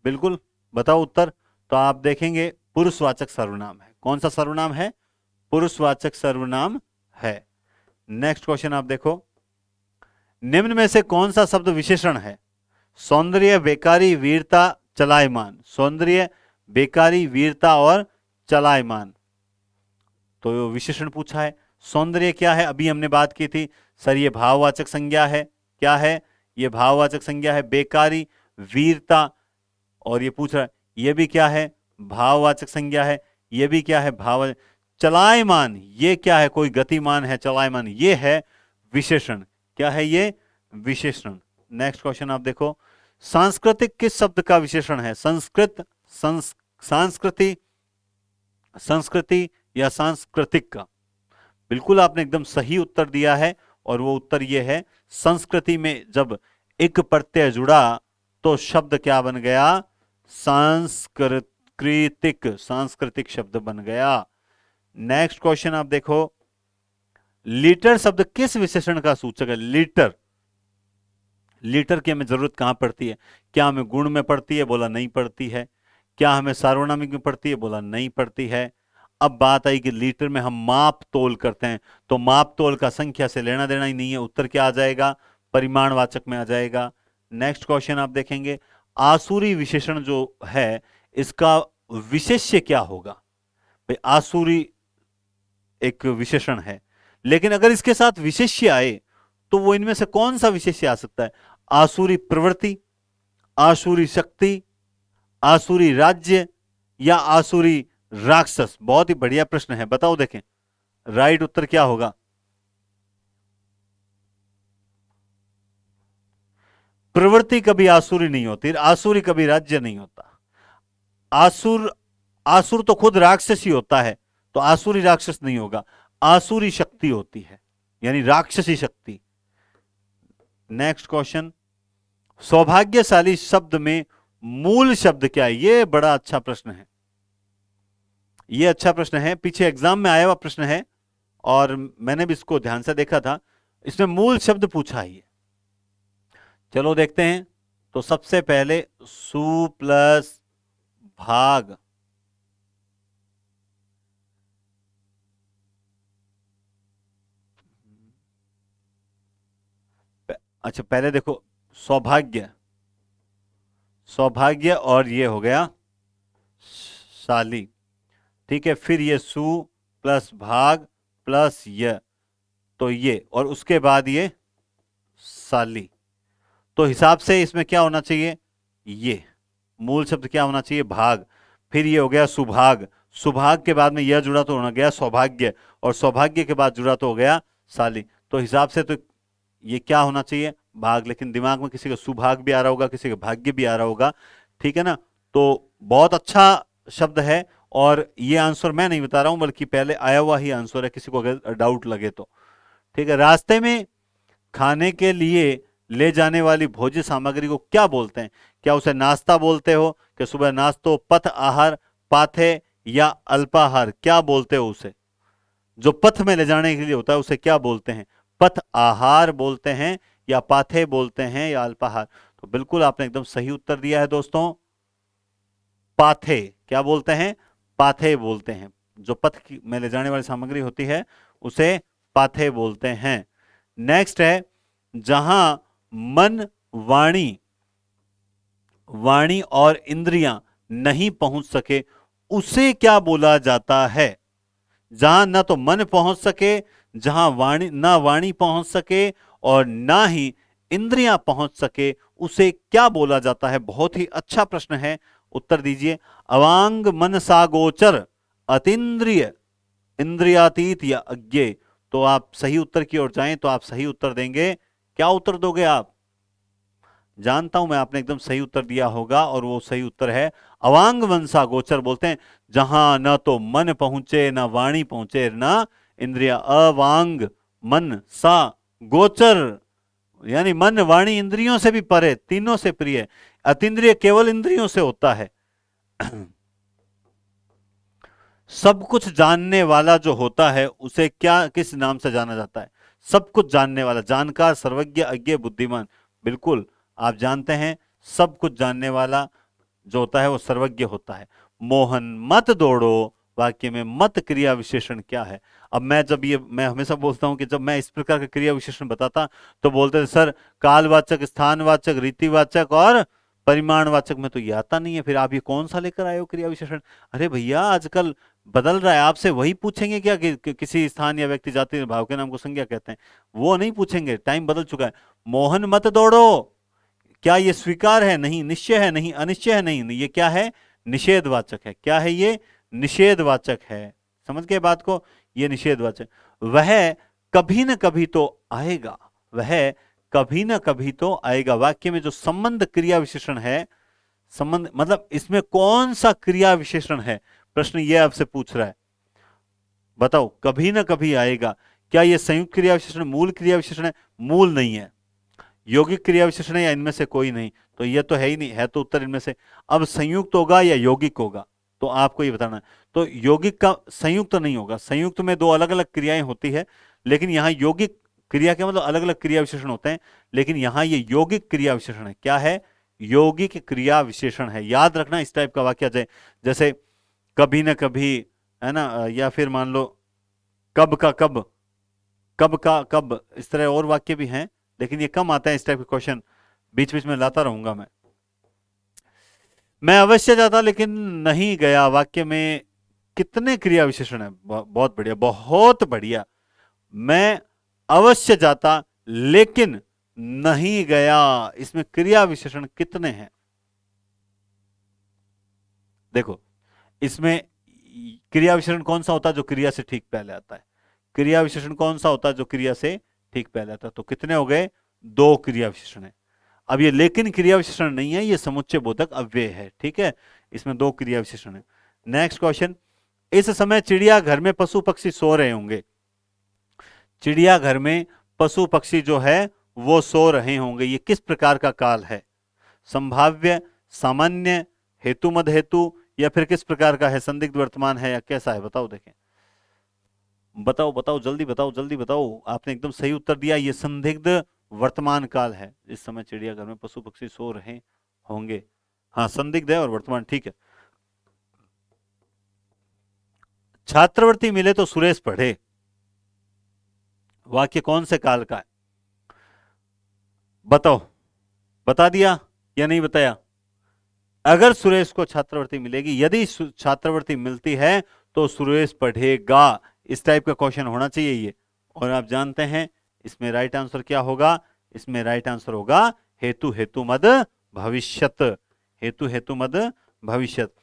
बिल्कुल, बताओ उत्तर। तो आप देखेंगे पुरुषवाचक सर्वनाम है। कौन सा सर्वनाम है, पुरुषवाचक सर्वनाम है। नेक्स्ट क्वेश्चन आप देखो, निम्न में से कौन सा शब्द विशेषण है, सौंदर्य, बेकारी, वीरता, चलायमान। सौंदर्य, बेकारी, वीरता और चलायमान, तो विशेषण पूछा है। सौंदर्य क्या है, अभी हमने बात की थी सर, ये भाववाचक संज्ञा है। क्या है, ये भाववाचक संज्ञा है। बेकारी, वीरता, और ये पूछ रहा है ये भी क्या है, भाववाचक संज्ञा है। ये भी क्या है, भाव। चलायमान, ये क्या है, कोई गतिमान है, चलायमान ये है विशेषण। क्या है ये, विशेषण। नेक्स्ट क्वेश्चन आप देखो, सांस्कृतिक किस शब्द का विशेषण है, संस्कृत, सांस्कृति, संस्कृति या सांस्कृतिक का। बिल्कुल आपने एकदम सही उत्तर दिया है, और वो उत्तर ये है, संस्कृति में जब एक प्रत्यय जुड़ा तो शब्द क्या बन गया, सांस्कृतिक, सांस्कृतिक शब्द बन गया। नेक्स्ट क्वेश्चन आप देखो, लीटर शब्द किस विशेषण का सूचक है, लीटर। लीटर की हमें जरूरत कहां पड़ती है, क्या हमें गुण में पड़ती है, बोला नहीं पड़ती है। क्या हमें सार्वनामिक में पड़ती है, बोला नहीं पड़ती है। अब बात आई कि लीटर में हम माप तोल करते हैं, तो माप तोल का संख्या से लेना देना ही नहीं है, उत्तर क्या आ जाएगा, परिमाणवाचक में आ जाएगा। नेक्स्ट क्वेश्चन आप देखेंगे, आसुरी विशेषण जो है इसका विशेष्य क्या होगा। भाई आसुरी एक विशेषण है, लेकिन अगर इसके साथ विशेष्य आए तो वो इनमें से कौन सा विशेष्य आ सकता है, आसुरी प्रवृत्ति, आसुरी शक्ति, आसुरी राज्य या आसुरी राक्षस। बहुत ही बढ़िया प्रश्न है, बताओ देखें राइट उत्तर क्या होगा। प्रवृत्ति कभी आसुरी नहीं होती, आसुरी कभी राज्य नहीं होता। आसुर, आसुर तो खुद राक्षस ही होता है, तो आसुरी राक्षस नहीं होगा, आसुरी शक्ति होती है, यानी राक्षसी शक्ति। नेक्स्ट क्वेश्चन, सौभाग्यशाली शब्द में मूल शब्द क्या है, यह बड़ा अच्छा प्रश्न है। यह अच्छा प्रश्न है, पीछे एग्जाम में आया हुआ प्रश्न है और मैंने भी इसको ध्यान से देखा था, इसमें मूल शब्द पूछा ही है। चलो देखते हैं। तो सबसे पहले सु प्लस भाग, अच्छा पहले देखो सौभाग्य, सौभाग्य और ये हो गया शाली, ठीक है। फिर ये सु प्लस भाग प्लस य, तो ये, और उसके बाद ये साली। तो हिसाब से इसमें क्या होना चाहिए, ये मूल शब्द क्या होना चाहिए, भाग। फिर ये हो गया सुभाग, सुभाग के बाद में यह जुड़ा तो होना गया सौभाग्य, और सौभाग्य के बाद जुड़ा तो हो गया साली। तो हिसाब से तो ये क्या होना चाहिए, भाग। लेकिन दिमाग में किसी का सुभाग भी आ रहा होगा, किसी का भाग्य भी आ रहा होगा, ठीक है ना। तो बहुत अच्छा शब्द है, और ये आंसर मैं नहीं बता रहा हूं बल्कि पहले आया हुआ ही आंसर है, किसी को अगर डाउट लगे तो, ठीक है। रास्ते में खाने के लिए ले जाने वाली भोज्य सामग्री को क्या बोलते हैं, क्या उसे नाश्ता बोलते हो, कि सुबह नाश्तो, पथ आहार, पाथे या अल्पाहार, क्या बोलते हो उसे, जो पथ में ले जाने के लिए होता है उसे क्या बोलते हैं, पथ आहार बोलते हैं या पाथे बोलते हैं या अल्पाहार। तो बिल्कुल आपने एकदम सही उत्तर दिया है दोस्तों। पाथे, क्या बोलते हैं? पाथे बोलते हैं। जो पथ में ले जाने वाली सामग्री होती है उसे पाथे बोलते हैं। नेक्स्ट है जहां मन, वाणी वाणी और इंद्रियां नहीं पहुंच सके उसे क्या बोला जाता है? जहां ना तो मन पहुंच सके, जहां वाणी पहुंच सके और ना ही इंद्रियां पहुंच सके, उसे क्या बोला जाता है? बहुत ही अच्छा प्रश्न है, उत्तर दीजिए। अवांग मनसा गोचर, अतीन्द्रिय, इंद्रियातीत या अज्ञेय। तो आप सही उत्तर की ओर जाएं तो आप सही उत्तर देंगे। क्या उत्तर दोगे आप? जानता हूं मैं, आपने एकदम सही उत्तर दिया होगा और वो सही उत्तर है अवांग मनसा गोचर। बोलते हैं जहां न तो मन पहुंचे, न वाणी पहुंचे, न इंद्रिया। अवांग मन सा गोचर, यानी मन, वाणी, इंद्रियों से भी परे, तीनों से प्रिय। अतीन्द्रिय केवल इंद्रियों से होता है। सब कुछ जानने वाला जो होता है उसे क्या, किस नाम से जाना जाता है? सब कुछ जानने वाला, जानकार, सर्वज्ञ, अज्ञ, बुद्धिमान। बिल्कुल, आप जानते हैं सब कुछ जानने वाला जो होता है वो सर्वज्ञ होता है। मोहन मत दौड़ो वाक्य में मत क्रिया विशेषण क्या है? अब मैं हमेशा बोलता हूं कि जब मैं इस प्रकार का क्रिया विशेषण बताता तो बोलते थे सर कालवाचक, स्थानवाचक, रीतिवाचक और परिमाणवाचक में तो ये आता नहीं है, फिर आप ये कौन सा लेकर आए हो क्रिया विशेषण? अरे भैया आजकल बदल रहा है, आपसे वही पूछेंगे क्या कि किसी स्थान या व्यक्ति जाति भाव के नाम को संज्ञा कहते हैं? वो नहीं पूछेंगे, टाइम बदल चुका है। मोहन मत दौड़ो, क्या ये स्वीकार है? नहीं। निश्चय है? नहीं। अनिश्चय है? नहीं। ये क्या है? निषेधवाचक है। क्या है ये? निषेधवाचक है। समझ गए बात को? ये निषेधवाचक। वह कभी न कभी तो आएगा, वह कभी न कभी तो आएगा। वाक्य में जो संबंध क्रिया विशेषण है, संबंध मतलब इसमें कौन सा क्रिया विशेषण है, प्रश्न ये आपसे पूछ रहा है। बताओ, कभी ना कभी आएगा। क्या यह संयुक्त क्रिया विशेषण, मूल क्रिया विशेषण है? मूल नहीं है। यौगिक क्रिया विशेषण है या इनमें से कोई नहीं? तो यह तो है ही नहीं, है तो उत्तर इनमें से। अब संयुक्त होगा या यौगिक होगा तो आपको ये बताना है। तो यौगिक का संयुक्त नहीं होगा, संयुक्त में दो अलग अलग क्रियाएं होती है, लेकिन यहां यौगिक क्रिया के मतलब अलग अलग क्रिया विशेषण होते हैं, लेकिन यहां ये यौगिक क्रिया विशेषण है। क्या है? यौगिक क्रिया विशेषण है। याद रखना इस टाइप का वाक्य आ जाए, जैसे कभी ना कभी, है ना, या फिर मान लो कब का कब, कब का कब, इस तरह और वाक्य भी हैं, लेकिन ये कम आता है इस टाइप के क्वेश्चन, बीच बीच में लाता रहूंगा मैं अवश्य जाता लेकिन नहीं गया वाक्य में कितने क्रिया विशेषण है? बहुत बढ़िया, बहुत बढ़िया। मैं अवश्य जाता लेकिन नहीं गया, इसमें क्रिया विशेषण कितने हैं? देखो, इसमें क्रिया विशेषण कौन सा होता है? जो क्रिया से ठीक पहले आता है। क्रिया विशेषण कौन सा होता है? जो क्रिया से ठीक पहले आता है। तो कितने हो गए? दो क्रिया विशेषण है। अब ये लेकिन क्रिया विशेषण नहीं है, ये समुच्चय बोधक अव्यय है। ठीक है, इसमें दो क्रिया विशेषण है। नेक्स्ट क्वेश्चन, इस समय चिड़ियाघर में पशु पक्षी सो रहे होंगे। चिड़ियाघर में पशु पक्षी जो है वो सो रहे होंगे, ये किस प्रकार का काल है? संभाव्य, सामान्य, हेतु मद हेतु, या फिर किस प्रकार का है? संदिग्ध वर्तमान है या कैसा है? बताओ, देखें, बताओ बताओ, जल्दी बताओ, जल्दी बताओ। आपने एकदम सही उत्तर दिया, ये संदिग्ध वर्तमान काल है। इस समय चिड़ियाघर में पशु पक्षी सो रहे होंगे। हाँ, संदिग्ध है और वर्तमान, ठीक है। छात्रवृत्ति मिले तो सुरेश पढ़े, वाक्य कौन से काल का है? बताओ, बता दिया या नहीं बताया? अगर सुरेश को छात्रवृत्ति मिलेगी, यदि छात्रवृत्ति मिलती है तो सुरेश पढ़ेगा, इस टाइप का क्वेश्चन होना चाहिए ये। और आप जानते हैं इसमें राइट आंसर क्या होगा? इसमें राइट आंसर होगा हेतु हेतु मद भविष्यत। हेतु हेतु मद भविष्यत।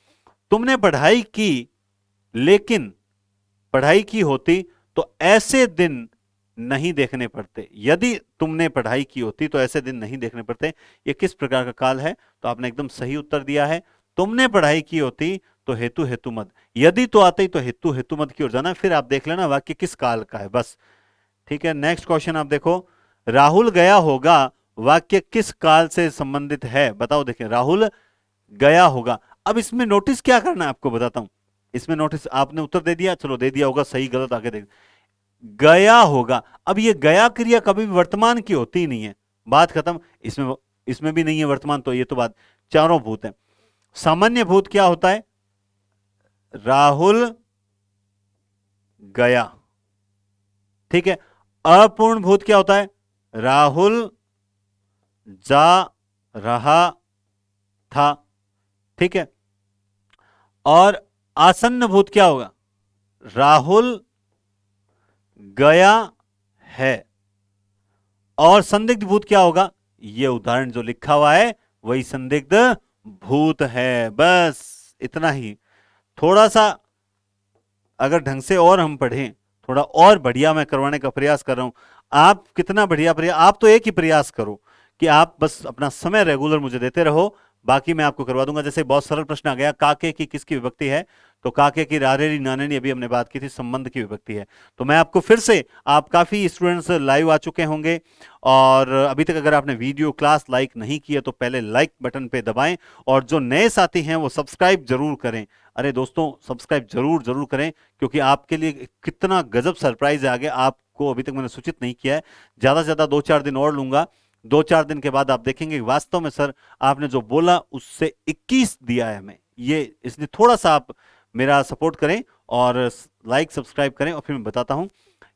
तुमने पढ़ाई की लेकिन पढ़ाई की होती तो ऐसे दिन नहीं देखने पड़ते। यदि तुमने पढ़ाई की होती तो ऐसे दिन नहीं देखने पड़ते, ये किस प्रकार का काल है? तो आपने एकदम सही उत्तर दिया है। तुमने पढ़ाई की होती तो हेतु हेतु मद, यदि तो आते ही तो हेतु हेतु मद की ओर जाना, फिर आप देख लेना वाक्य किस काल का है, बस। ठीक है, नेक्स्ट क्वेश्चन आप देखो, राहुल गया होगा वाक्य किस काल से संबंधित है? बताओ, देखें, राहुल गया होगा। अब इसमें नोटिस क्या करना है आपको बताता हूं। इसमें नोटिस, आपने उत्तर दे दिया, चलो दे दिया होगा, सही गलत आगे देख। गया होगा, अब ये गया क्रिया कभी भी वर्तमान की होती ही नहीं है, बात खत्म। इसमें इसमें भी नहीं है वर्तमान, तो ये तो बात, चारों भूत है। सामान्य भूत क्या होता है? राहुल गया। ठीक है। अपूर्ण भूत क्या होता है? राहुल जा रहा था। ठीक है। और आसन्न भूत क्या होगा? राहुल गया है। और संदिग्ध भूत क्या होगा? ये उदाहरण जो लिखा हुआ है वही संदिग्ध भूत है। बस इतना ही। थोड़ा सा अगर ढंग से और हम पढ़ें, थोड़ा और बढ़िया मैं करवाने का प्रयास कर रहा हूं। आप कितना बढ़िया प्रयास, आप तो एक ही प्रयास करो कि आप बस अपना समय रेगुलर मुझे देते रहो, बाकी मैं आपको करवा दूंगा। जैसे बहुत सरल प्रश्न आ गया, काके की किसकी विभक्ति है? तो काके की रारेरी नानेनी, अभी हमने बात की थी, संबंध की विभक्ति है। तो मैं आपको फिर से, आप काफी स्टूडेंट्स लाइव आ चुके होंगे और अभी तक अगर आपने वीडियो क्लास लाइक नहीं किया तो पहले लाइक बटन पे दबाएं, और जो नए साथी हैं वो सब्सक्राइब जरूर करें। अरे दोस्तों, सब्सक्राइब जरूर जरूर करें, क्योंकि आपके लिए कितना गजब सरप्राइज है आगे, आपको अभी तक मैंने सूचित नहीं किया है। ज्यादा से ज्यादा 2-4 दिन और लूंगा। 2-4 दिन के बाद आप देखेंगे कि वास्तव में सर आपने जो बोला उससे 21 दिया है हमें। ये इसलिए थोड़ा सा आप मेरा सपोर्ट करें और लाइक सब्सक्राइब करें, और फिर मैं बताता हूं।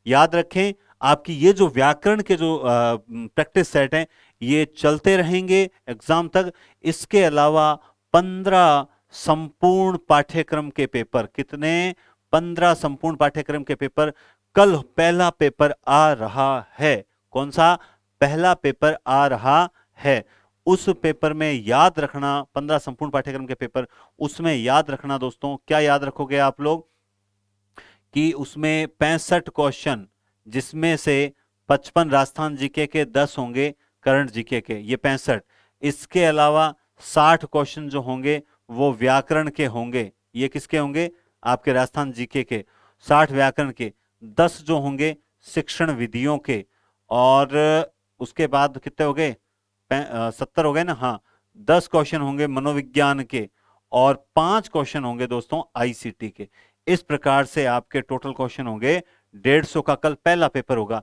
याद रखें, आपकी ये जो व्याकरण के जो प्रैक्टिस सेट हैं ये चलते रहेंगे एग्जाम तक। इसके अलावा 15 संपूर्ण पाठ्यक्रम के पेपर, कितने? 15 संपूर्ण पाठ्यक्रम के पेपर। कल पहला पेपर आ रहा है। कौन सा? पहला पेपर आ रहा है। उस पेपर में याद रखना, 15 संपूर्ण पाठ्यक्रम के पेपर, उसमें याद रखना दोस्तों, क्या याद रखोगे आप लोग? कि उसमें 65 क्वेश्चन, जिसमें से 55 राजस्थान जीके के, 10 होंगे करंट जीके के, ये 65। इसके अलावा 60 क्वेश्चन जो होंगे वो व्याकरण के होंगे। ये किसके होंगे? आपके राजस्थान जीके के। 60 व्याकरण के, 10 जो होंगे शिक्षण विधियों के, और उसके बाद कितने हो गए? 70 हो गए ना? हाँ। 10 क्वेश्चन होंगे मनोविज्ञान के, और 5 क्वेश्चन होंगे दोस्तों आईसीटी के। इस प्रकार से आपके टोटल क्वेश्चन होंगे 150 का। कल पहला पेपर होगा।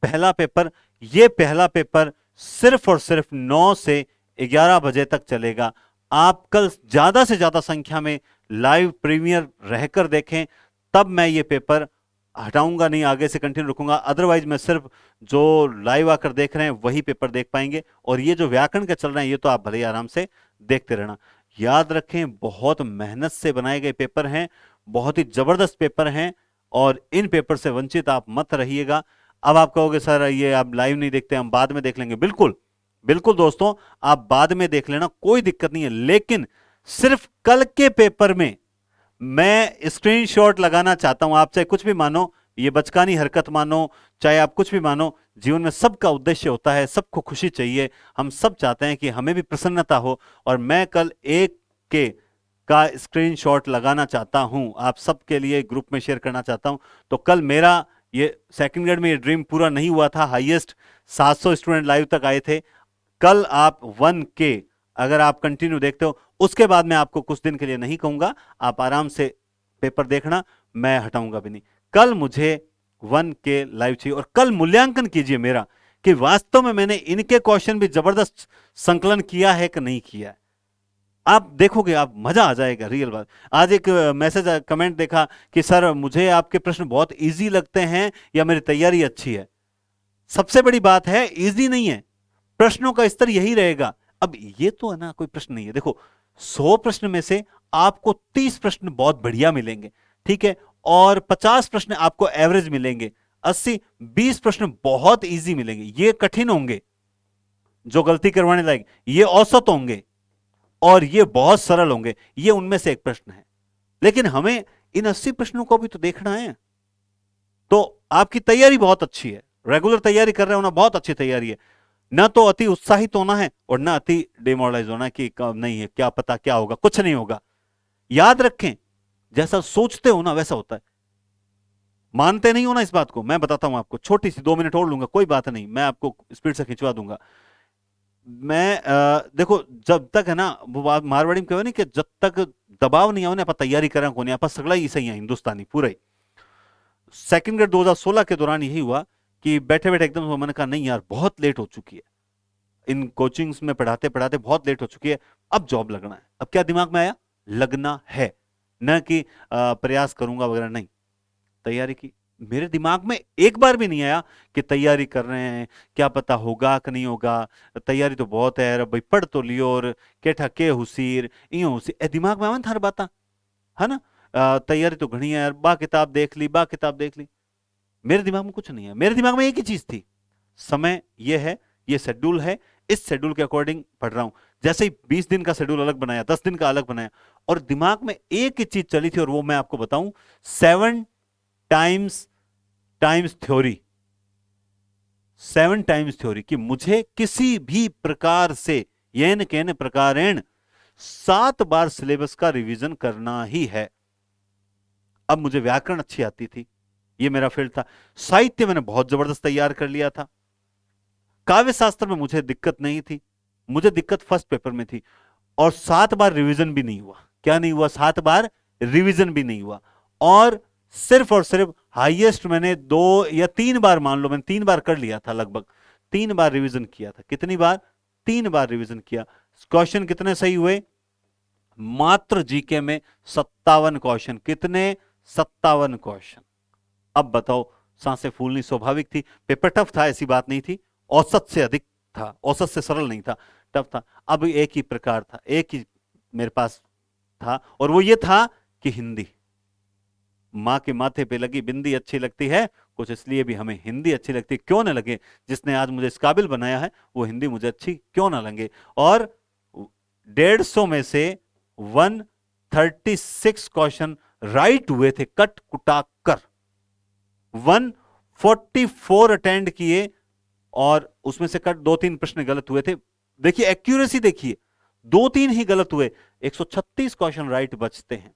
पहला पेपर, ये पहला पेपर सिर्फ और सिर्फ 9 से 11 बजे तक चलेगा। आप कल ज्यादा से ज्यादा संख्या में लाइव प्रीमियर रहकर देखें, तब मैं ये पेपर हटाऊंगा नहीं, आगे से कंटिन्यू रखूंगा। अदरवाइज मैं सिर्फ जो लाइव आकर देख रहे हैं वही पेपर देख पाएंगे, और ये जो व्याकरण के चल रहे हैं ये तो आप भले ही आराम से देखते रहना। याद रखें, बहुत मेहनत से बनाए गए पेपर हैं, बहुत ही जबरदस्त पेपर हैं, और इन पेपर से वंचित आप मत रहिएगा। अब आप कहोगे सर ये आप लाइव नहीं देखते, हम बाद में देख लेंगे। बिल्कुल बिल्कुल दोस्तों, आप बाद में देख लेना, कोई दिक्कत नहीं है, लेकिन सिर्फ कल के पेपर में मैं स्क्रीनशॉट लगाना चाहता हूं। आप चाहे कुछ भी मानो, ये बचकानी हरकत मानो, चाहे आप कुछ भी मानो, जीवन में सबका उद्देश्य होता है, सबको खुशी चाहिए। हम सब चाहते हैं कि हमें भी प्रसन्नता हो, और मैं कल एक के का स्क्रीनशॉट लगाना चाहता हूं, आप सबके लिए ग्रुप में शेयर करना चाहता हूं। तो कल मेरा ये सेकंड ग्रेड में ये ड्रीम पूरा नहीं हुआ था, हाईएस्ट 700 स्टूडेंट लाइव तक आए थे। कल आप 1 के अगर आप कंटिन्यू देखते हो, उसके बाद मैं आपको कुछ दिन के लिए नहीं कहूंगा, आप आराम से पेपर देखना, मैं हटाऊंगा भी नहीं। कल मुझे 1 के लाइव चाहिए, और कल मूल्यांकन कीजिए मेरा कि वास्तव में मैंने इनके क्वेश्चन भी जबरदस्त संकलन किया है कि नहीं किया है। आप देखोगे, आप मजा आ जाएगा, रियल बात। आज एक मैसेज कमेंट देखा कि सर मुझे आपके प्रश्न बहुत इजी लगते हैं या मेरी तैयारी अच्छी है। सबसे बड़ी बात है इजी नहीं है, प्रश्नों का स्तर यही रहेगा। अब ये तो है ना, कोई प्रश्न नहीं है। देखो 100 प्रश्न में से आपको 30 प्रश्न बहुत बढ़िया मिलेंगे, ठीक है, और 50 प्रश्न आपको एवरेज मिलेंगे। 80-20 प्रश्न बहुत इजी मिलेंगे, ये कठिन होंगे जो गलती करवाने लायक, ये औसत होंगे, और ये बहुत सरल होंगे। ये उनमें से एक प्रश्न है, लेकिन हमें इन 80 प्रश्नों को भी तो देखना है। तो आपकी तैयारी बहुत अच्छी है, रेगुलर तैयारी कर रहे होना बहुत अच्छी तैयारी है। ना तो अति उत्साहित होना है और ना अति डिमोरलाइज होना कि नहीं है, क्या पता क्या होगा, कुछ नहीं होगा। याद रखें, जैसा सोचते हो ना वैसा होता है। मानते नहीं हो ना इस बात को, मैं बताता हूं आपको, छोटी सी 2 मिनट और लूंगा, कोई बात नहीं, मैं आपको स्पीड से खिंचवा दूंगा। मैं देखो, जब तक है ना, वो बात मारवाड़ी में कहो नहीं कि जब तक दबाव नहीं आओ ना, आप तैयारी करें को नहीं, आप सगला ही सही है हिंदुस्तानी पूरा ही। सेकंड ग्रेड 2016 के दौरान यही हुआ कि बैठे बैठे एकदम मैंने कहा नहीं यार बहुत लेट हो चुकी है, इन कोचिंग्स में पढ़ाते पढ़ाते बहुत लेट हो चुकी है, अब जॉब लगना है। अब क्या दिमाग में आया, लगना है, न कि प्रयास करूंगा वगैरह, नहीं, तैयारी की। मेरे दिमाग में एक बार भी नहीं आया कि तैयारी कर रहे हैं, क्या पता होगा कि नहीं होगा, तैयारी तो बहुत है यार, भाई पढ़ तो लियो और के ठके हुसीर इं हुसीर, ए दिमाग में आवन हर बात है ना। तैयारी तो घनी है यार, बा किताब देख ली, बा किताब देख ली। मेरे दिमाग में कुछ नहीं है, मेरे दिमाग में एक ही चीज थी, समय ये है, ये शेड्यूल है, इस शेड्यूल के अकॉर्डिंग पढ़ रहा हूं। जैसे ही 20 दिन का शेड्यूल अलग बनाया, 10 दिन का अलग बनाया, और दिमाग में एक ही चीज चली थी, और वो मैं आपको बताऊं, 7 times times theory, 7 times theory, कि मुझे किसी भी प्रकार से येन केन प्रकारेण 7 बार सिलेबस का रिवीजन करना ही है। अब मुझे व्याकरण अच्छी आती थी, ये मेरा फील्ड था। साहित्य मैंने बहुत जबरदस्त तैयार कर लिया था। काव्य शास्त्र में मुझे दिक्कत नहीं थी, मुझे दिक्कत फर्स्ट पेपर में थी। और 7 बार रिवीजन भी नहीं हुआ। क्या नहीं हुआ? 7 बार रिवीजन भी नहीं हुआ। और सिर्फ हाईएस्ट मैंने 2 या 3 बार, मान लो मैंने 3 बार कर लिया था, लगभग 3 बार रिवीजन किया था। कितनी बार? 3 बार रिवीजन किया। क्वेश्चन कितने सही हुए? मात्र जीके में 57 क्वेश्चन। कितने? 57 क्वेश्चन। अब बताओ, सांसें फूलनी स्वाभाविक थी। पेपर टफ था, ऐसी बात नहीं थी, औसत से अधिक था, औसत से सरल नहीं था, टफ था। अब एक ही प्रकार था, एक ही मेरे पास था, और वो ये था कि हिंदी। माँ के माथे पे लगी बिंदी अच्छी लगती है, कुछ इसलिए भी हमें हिंदी अच्छी लगती है। क्यों ना लगे, जिसने आज मुझे इस काबिल बनाया है वो हिंदी मुझे अच्छी क्यों ना लगे। और 150 में से 136 क्वेश्चन राइट हुए थे, कट कुटा कर। 144 अटेंड किए, और उसमें से कट 2-3 प्रश्न गलत हुए थे। देखिए एक्यूरेसी, देखिए 2-3 ही गलत हुए, 136 क्वेश्चन राइट बचते हैं।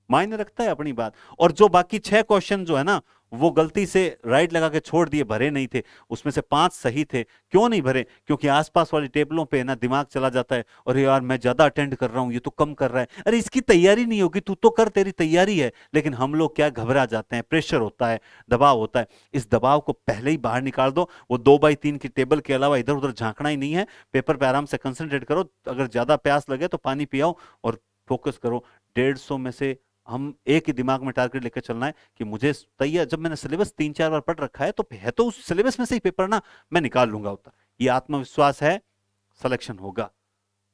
मायने रखता है अपनी बात। और जो बाकी 6 क्वेश्चन जो है ना, वो गलती से राइट लगा के छोड़ दिए, भरे नहीं थे, उसमें से 5 सही थे। क्यों नहीं भरे? क्योंकि आसपास वाली टेबलों पे ना दिमाग चला जाता है, और यार मैं ज्यादा अटेंड कर रहा हूं, ये तो कम कर रहा है, अरे इसकी तैयारी नहीं होगी, तू तो कर, तेरी तैयारी है। लेकिन हम लोग क्या, घबरा जाते हैं, प्रेशर होता है, दबाव होता है। इस दबाव को पहले ही बाहर निकाल दो। वो 2x3 की टेबल के अलावा इधर उधर झांकना ही नहीं है। पेपर पे आराम से कंसंट्रेट करो, अगर ज्यादा प्यास लगे तो पानी पियाओ और फोकस करो। 150 में से हम एक ही दिमाग में टारगेट लेकर चलना है कि मुझे तैयार, जब मैंने सिलेबस 3-4 बार पढ़ रखा है तो उस सिलेबस में से ही पेपर ना मैं निकाल लूंगा उत्तर। ये आत्मविश्वास है, सिलेक्शन होगा।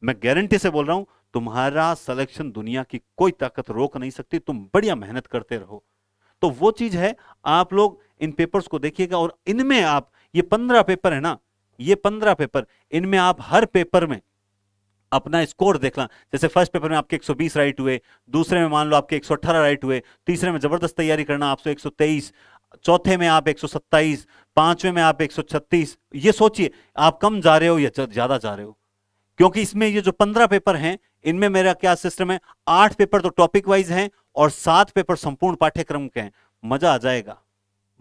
मैं गारंटी से बोल रहा हूं, तुम्हारा सिलेक्शन दुनिया की कोई ताकत रोक नहीं सकती। तुम बढ़िया मेहनत करते रहो। तो वो चीज है, आप लोग इन पेपर्स को देखिएगा, और इनमें आप, ये 15 पेपर है ना, ये 15 पेपर, इनमें आप हर पेपर में अपना स्कोर देखना। जैसे फर्स्ट पेपर में आपके 120 राइट हुए, दूसरे में मान लो आपके 118 राइट हुए, तीसरे में जबरदस्त तैयारी करना आपसे 123, चौथे में आप 127, पांचवें में आप 136। ये सोचिए आप कम जा रहे हो या ज्यादा जा रहे हो। क्योंकि इसमें ये जो 15 पेपर हैं, इनमें मेरा क्या सिस्टम है, 8 पेपर तो टॉपिक वाइज हैं और 7 पेपर संपूर्ण पाठ्यक्रम के हैं। मजा आ जाएगा,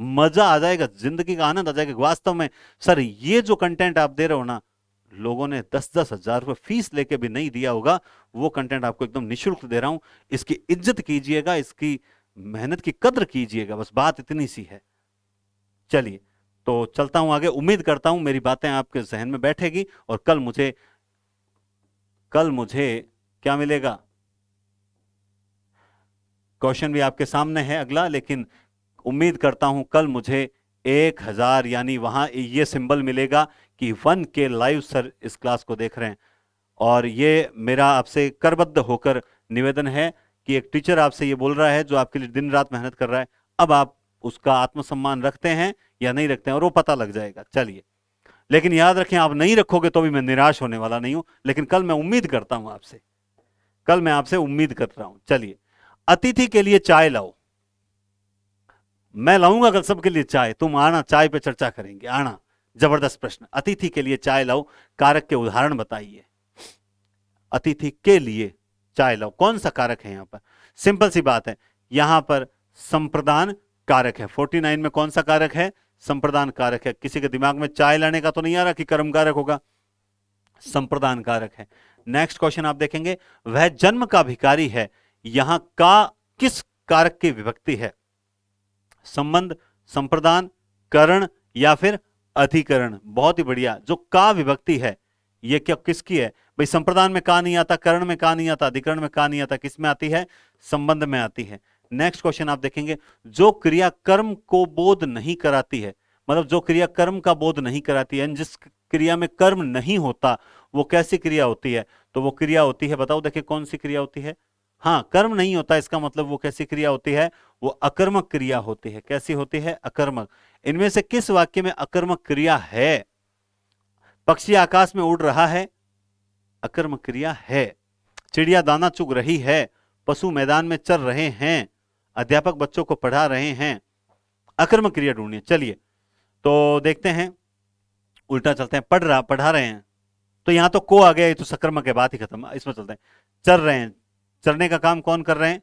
मजा आ जाएगा, जिंदगी का आनंद आ जाएगा। वास्तव में सर, ये जो कंटेंट आप दे रहे हो ना, लोगों ने 10-10 हजार रुपए फीस लेके भी नहीं दिया होगा, वो कंटेंट आपको एकदम निःशुल्क दे रहा हूं। इसकी इज्जत कीजिएगा, इसकी मेहनत की कद्र कीजिएगा, बस बात इतनी सी है। चलिए, तो चलता हूं आगे। उम्मीद करता हूं मेरी बातें आपके जहन में बैठेगी, और कल मुझे क्या मिलेगा, क्वेश्चन भी आपके सामने है अगला, लेकिन उम्मीद करता हूं कल मुझे 1000, यानी वहां ये सिंबल मिलेगा कि 1K लाइव सर इस क्लास को देख रहे हैं। और ये मेरा आपसे करबद्ध होकर निवेदन है कि एक टीचर आपसे ये बोल रहा है जो आपके लिए दिन रात मेहनत कर रहा है, अब आप उसका आत्मसम्मान रखते हैं या नहीं रखते हैं, और वो पता लग जाएगा। चलिए, लेकिन याद रखें, आप नहीं रखोगे तो भी मैं निराश होने वाला नहीं हूं, लेकिन कल मैं उम्मीद करता हूं आपसे, कल मैं आपसे उम्मीद कर रहा हूं। चलिए, अतिथि के लिए चाय लाओ। मैं लाऊंगा कल सबके लिए चाय, तुम आना, चाय पे चर्चा करेंगे, आना। जबरदस्त प्रश्न, अतिथि के लिए चाय लाओ, कारक के उदाहरण बताइए। अतिथि के लिए चाय लाओ, कौन सा कारक है यहां पर? सिंपल सी बात है, यहां पर संप्रदान कारक है। 49 में कौन सा कारक है? संप्रदान कारक है। किसी के दिमाग में चाय लाने का तो नहीं आ रहा कि कर्म कारक होगा? संप्रदान कारक है। नेक्स्ट क्वेश्चन आप देखेंगे, वह जन्म का भिखारी है, यहां का किस कारक की विभक्ति है? संबंध, संप्रदान, करण या फिर अधिकरण, बहुत ही बढ़िया। जो का विभक्ति है ये क्या किसकी है भाई? संप्रदान में का नहीं आता, करण में का नहीं आता, अधिकरण में का नहीं आता, किस में आती है? संबंध में आती है। नेक्स्ट क्वेश्चन आप देखेंगे, जो क्रिया कर्म को बोध नहीं कराती है, मतलब जो क्रिया कर्म का बोध नहीं कराती है, जिस क्रिया में कर्म नहीं होता, वो कैसी क्रिया होती है? तो वो क्रिया होती है, बताओ देखिए कौन सी क्रिया होती है? हाँ, कर्म नहीं होता, इसका मतलब वो कैसी क्रिया होती है? वो अकर्मक क्रिया होती है। कैसी होती है? अकर्मक। इनमें से किस वाक्य में अकर्मक क्रिया है? पक्षी आकाश में उड़ रहा है, अकर्मक क्रिया है। चिड़िया दाना चुग रही है, पशु मैदान में चर रहे हैं, अध्यापक बच्चों को पढ़ा रहे हैं, अकर्मक क्रिया ढूंढिए। चलिए तो देखते हैं, उल्टा चलते हैं। पढ़ा रहे हैं, तो यहां तो को आ गया, ये तो सकर्मक है, बात ही खत्म। इसमें चलते हैं। चर रहे हैं, चरने का काम कौन कर रहे हैं?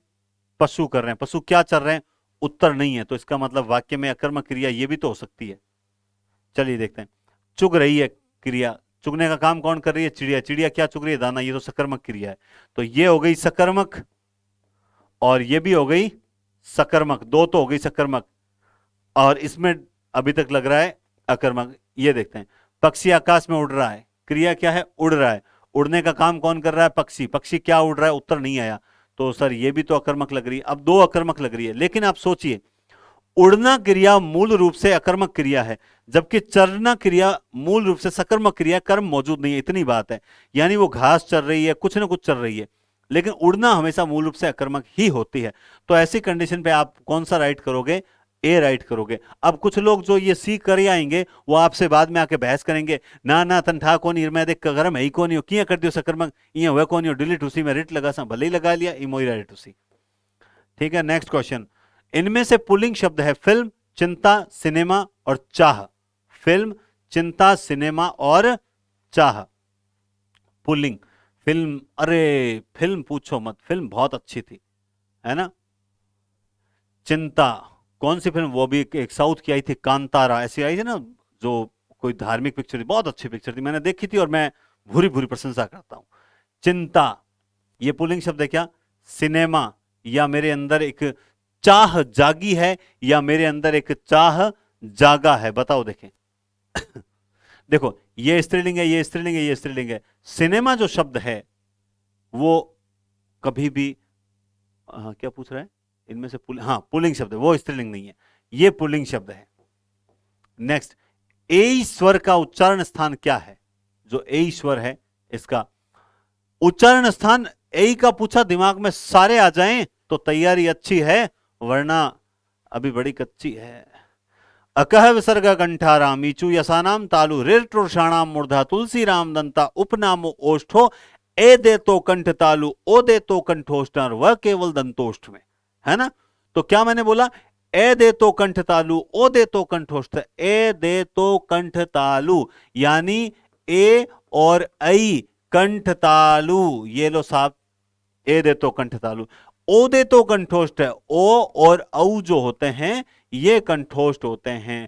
पशु कर रहे हैं। पशु क्या चर रहे हैं? उत्तर नहीं है, तो इसका मतलब वाक्य में अकर्मक क्रिया ये भी तो हो सकती है। चलिए देखते हैं। चुग रही है क्रिया, चुगने का काम कौन कर रही है? चिड़िया। चिड़िया क्या चुग रही है? दाना। ये तो सकर्मक क्रिया है, तो ये हो गई सकर्मक और ये भी हो गई सकर्मक, दो तो हो गई सकर्मक, और इसमें अभी तक लग रहा है अकर्मक। ये देखते हैं, पक्षी आकाश में उड़ रहा है, क्रिया क्या है? उड़ रहा है। उड़ने का काम कौन कर रहा है? पक्षी। पक्षी क्या उड़ रहा है? उत्तर नहीं आया, तो सर ये भी तो अकर्मक लग रही है। अब दो अकर्मक लग रही है, लेकिन आप सोचिए, उड़ना क्रिया मूल रूप से अकर्मक क्रिया है, जबकि चरना क्रिया मूल रूप से सकर्मक क्रिया, कर्म मौजूद नहीं है, इतनी बात है। यानी वो घास चर रही है, कुछ ना कुछ चल रही है, लेकिन उड़ना हमेशा मूल रूप से अकर्मक ही होती है। तो ऐसी कंडीशन पे आप कौन सा राइट करोगे? ए राइट करोगे। अब कुछ लोग जो ये सी कर आएंगे, वो आपसे बाद में आके बहस करेंगे, ना ना तनठा कौन मैं देख गरम है ही कौन हो, किया कर दियो सकर्मक, ये हुआ कौन हो, डिलीट उसी में रिट लगा सा, भले ही लगा लिया, इमोई राइट उसी। ठीक है, नेक्स्ट क्वेश्चन। इनमें से पुल्लिंग शब्द है फिल्म, चिंता, सिनेमा और चाह। फिल्म, चिंता, सिनेमा और चाह। पुल्लिंग। फिल्म, अरे फिल्म पूछो मत, फिल्म बहुत अच्छी थी, है ना। चिंता, कौन सी फिल्म? वो भी एक साउथ की आई थी, कांतारा, ऐसी आई थी ना, जो कोई धार्मिक पिक्चर थी, बहुत अच्छी पिक्चर थी, मैंने देखी थी और मैं भूरी भूरी प्रशंसा करता हूं। चिंता, ये पुल्लिंग शब्द है क्या? सिनेमा, या मेरे अंदर एक चाह जागी है, या मेरे अंदर एक चाह जागा है, बताओ देखें। देखो, ये स्त्रीलिंग है, ये स्त्रीलिंग है, ये स्त्रीलिंग है। सिनेमा जो शब्द है वो कभी भी क्या पूछ रहा है? इनमें से हाँ पुल्लिंग शब्द है, वो स्त्रीलिंग नहीं है, ये पुल्लिंग शब्द है। नेक्स्ट, ए स्वर का उच्चारण स्थान क्या है? जो ए स्वर है, इसका उच्चारण स्थान ए का पूछा, दिमाग में सारे आ जाएं तो तैयारी अच्छी है, वरना अभी बड़ी कच्ची है। अकह विसर्ग कंठाराम मीचू यसानाम तालु ऋतुषाणाम मूर्धा तुलसी राम दंता उपनामो ओष्ठो ए दे तो कंठ तालु ओ दे तो कंठोष्टर वह केवल दंतोष्ठ में, है ना। तो क्या मैंने बोला? ए दे तो कंठ तालु ओ दे तो कंठोष्ठ, ए दे तो कंठ तालु, यानी ए और ऐ कंठ तालु, ये लो साहब, ए दे तो कंठ तालु। ओ दे तो कंठोष्ठ है, ओ और औ जो होते हैं ये कंठोष्ठ होते हैं।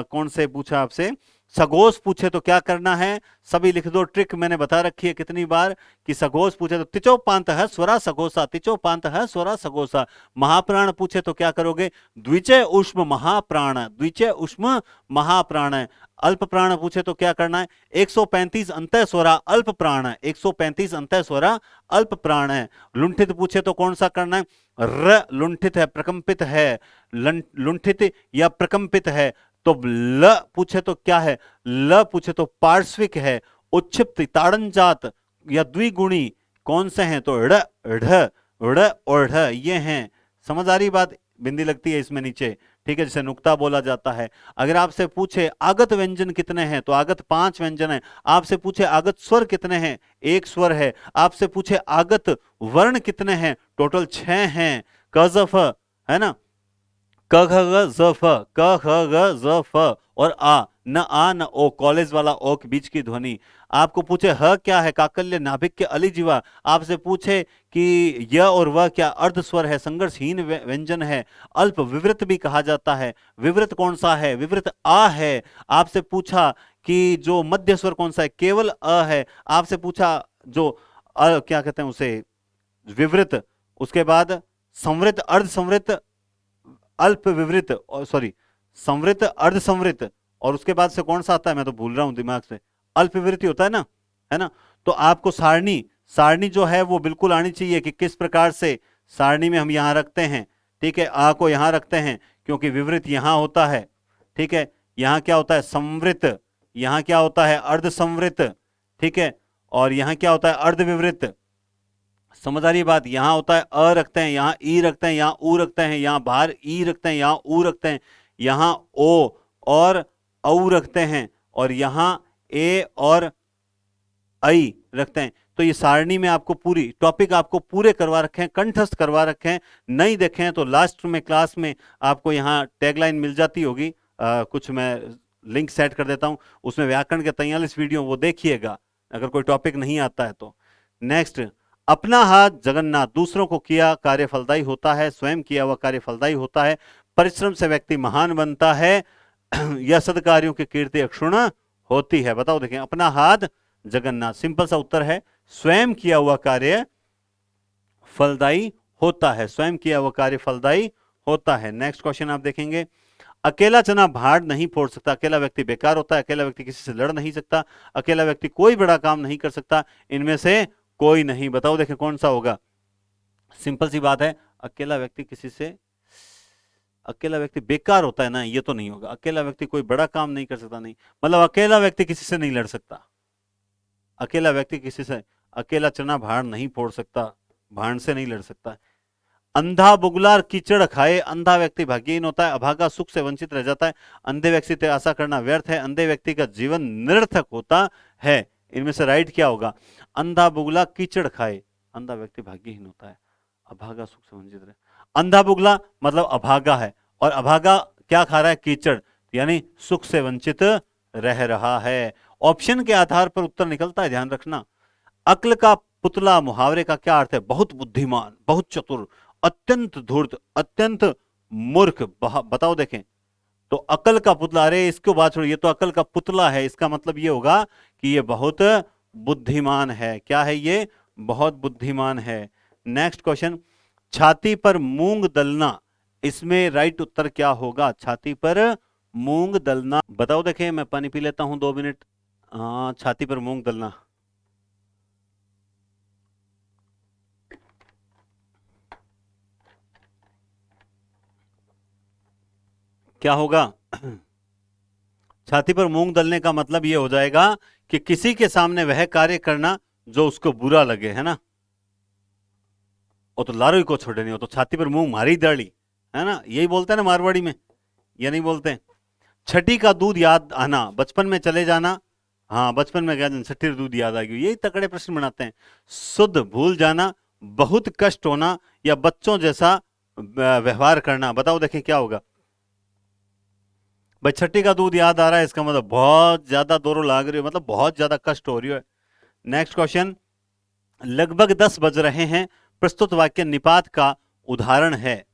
कौन से पूछा आपसे? सघोष पूछे तो क्या करना है? सभी लिख दो, ट्रिक मैंने बता रखी है कितनी बार, कि सघोष पूछे तो तिचो पांत है स्वरा सघोषा, तिचो पांत है स्वरा सघोषा। महाप्राण पूछे तो क्या करोगे? द्विचय उष्म महाप्राण, द्विचय उष्म महाप्राण। अल्प प्राण पूछे तो क्या करना है? 135 अंतः स्वरा अल्प प्राण है, 135 अंतः स्वरा अल्प प्राण है। लुंठित पूछे तो कौन सा करना है? र लुंठित है, प्रकंपित है, लुंठित या प्रकंपित है। तो ल पूछे तो क्या है? ल पूछे तो पार्श्विक है, उच्छिप्त, ताड़नजात या द्विगुणी कौन से हैं? तो ढ़ ढ़ ढ़ और ढ ये हैं। समझ आ रही बात? बिंदी लगती है इसमें नीचे, ठीक है, जिसे नुक्ता बोला जाता है। अगर आपसे पूछे आगत व्यंजन कितने हैं, तो आगत 5 व्यंजन है। आपसे पूछे आगत स्वर कितने हैं, 1 स्वर है। आपसे पूछे आगत वर्ण कितने हैं, टोटल 6 हैं। क ज फ, है ना, क ख ग ज फ, क ख ग ज फ और आ, न आ न ओ, कॉलेज वाला ओ के बीच की ध्वनि। आपको पूछे ह क्या है, काकल्य नाभिक के अलिजीवा। आपसे पूछे कि य और वह क्या अर्ध स्वर है, संघर्षहीन व्यंजन है, अल्प विवृत भी कहा जाता है। विवृत कौन सा है? विवृत आ है। आपसे पूछा कि जो मध्य स्वर कौन सा है, केवल अ है। आपसे पूछा जो क्या कहते हैं उसे, विवृत, उसके बाद संवृत, अर्ध संवृत, अल्प विवृत, और सॉरी संवृत, अर्ध संवृत और उसके बाद से कौन सा आता है, मैं तो भूल रहा हूं दिमाग से, अल्प विवृति होता है ना। तो आपको सारणी सारणी जो है वो बिल्कुल आनी चाहिए कि किस प्रकार से सारणी में हम यहां रखते हैं। ठीक है, आ को यहां रखते हैं क्योंकि विवृत यहां होता है। ठीक है, यहां क्या होता है, संवृत, यहां क्या होता है, अर्ध संवृत। ठीक है, और यहां क्या होता है, अर्ध विवृत। समझ आ रही है बात, यहां होता है अ रखते हैं, यहां ई रखते हैं, यहां ऊ रखते हैं, यहां बाहर ई रखते हैं, यहां ऊ रखते हैं, यहां ओ और औ रखते हैं, और यहां ए और आई रखते हैं। तो ये सारणी में आपको पूरी टॉपिक आपको पूरे करवा रखे हैं, कंठस्थ करवा रखे हैं। नहीं देखे हैं तो लास्ट में क्लास में आपको यहाँ टैगलाइन मिल जाती होगी, कुछ मैं लिंक सेट कर देता हूं, उसमें व्याकरण के 43 वीडियो वो देखिएगा अगर कोई टॉपिक नहीं आता है तो। नेक्स्ट, अपना हाथ जगन्नाथ, दूसरों को किया कार्य फलदायी होता है, स्वयं किया हुआ कार्य फलदायी होता है, परिश्रम से व्यक्ति महान बनता है या सदकार्यों की कीर्ति अक्षुण होती है। बताओ, देखें, अपना हाथ जगन्नाथ, सिंपल सा उत्तर है स्वयं किया हुआ कार्य फलदायी होता है, स्वयं किया हुआ कार्य फलदायी होता है। नेक्स्ट क्वेश्चन आप देखेंगे, अकेला चना भाड़ नहीं फोड़ सकता, अकेला व्यक्ति बेकार होता है, अकेला व्यक्ति किसी से लड़ नहीं सकता, अकेला व्यक्ति कोई बड़ा काम नहीं कर सकता, इनमें से कोई नहीं। बताओ देखें कौन सा होगा। सिंपल सी बात है, अकेला व्यक्ति किसी से, अकेला व्यक्ति बेकार होता है ना, ये तो नहीं होगा। अकेला व्यक्ति कोई बड़ा काम नहीं कर सकता, नहीं, मतलब अकेला व्यक्ति किसी से नहीं लड़ सकता, अकेला व्यक्ति किसी से, अकेला चना भाड़ नहीं फोड़ सकता, भाड़ से नहीं लड़ सकता। अंधा बुगला कीचड़ खाए, अंधा व्यक्ति भाग्यहीन होता है, अभागा सुख से वंचित रह जाता है, अंधे व्यक्ति से आशा करना व्यर्थ है, अंधे व्यक्ति का जीवन निरर्थक होता है। इनमें से राइट क्या होगा, अंधा बुगला कीचड़ खाए, अंधा व्यक्ति भाग्यहीन होता है, अभागा सुख से वंचित रहे। अंधा बुगला मतलब अभागा है, और अभागा क्या खा रहा है, कीचड़, यानी सुख से वंचित रह रहा है। ऑप्शन के आधार पर उत्तर निकलता है, ध्यान रखना। अक्ल का पुतला मुहावरे का क्या अर्थ है, बहुत बुद्धिमान, बहुत चतुर, अत्यंत धूर्त, अत्यंत मूर्ख। बताओ देखें, तो अकल का पुतला, अरे इसको बात छोड़िए, ये तो अकल का पुतला है, इसका मतलब ये होगा कि ये बहुत बुद्धिमान है। क्या है ये, बहुत बुद्धिमान है। नेक्स्ट क्वेश्चन, छाती पर मूंग दलना, इसमें राइट उत्तर क्या होगा, छाती पर मूंग दलना। बताओ देखें, मैं पानी पी लेता हूं 2 मिनट। हाँ, छाती पर मूंग दलना क्या होगा। छाती पर मूंग दलने का मतलब यह हो जाएगा कि किसी के सामने वह कार्य करना जो उसको बुरा लगे, है ना। वो तो लारो ही को छोड़े नहीं, हो तो छाती पर मूंग मारी दड़ी, है ना, यही बोलते हैं ना मारवाड़ी में, ये नहीं बोलते। छठी का दूध याद आना, बचपन में चले जाना, हाँ बचपन में गया छठी दूध याद आ गई, यही तकड़े प्रश्न बनाते हैं। शुद्ध भूल जाना, बहुत कष्ट होना, या बच्चों जैसा व्यवहार करना। बताओ देखें क्या होगा। भाई छठी का दूध याद आ रहा है, इसका मतलब बहुत ज्यादा दोनों लाग रही हो, मतलब बहुत ज्यादा कष्ट हो रही है। नेक्स्ट क्वेश्चन, लगभग 10 बज रहे हैं, प्रस्तुत वाक्य निपात का उदाहरण है।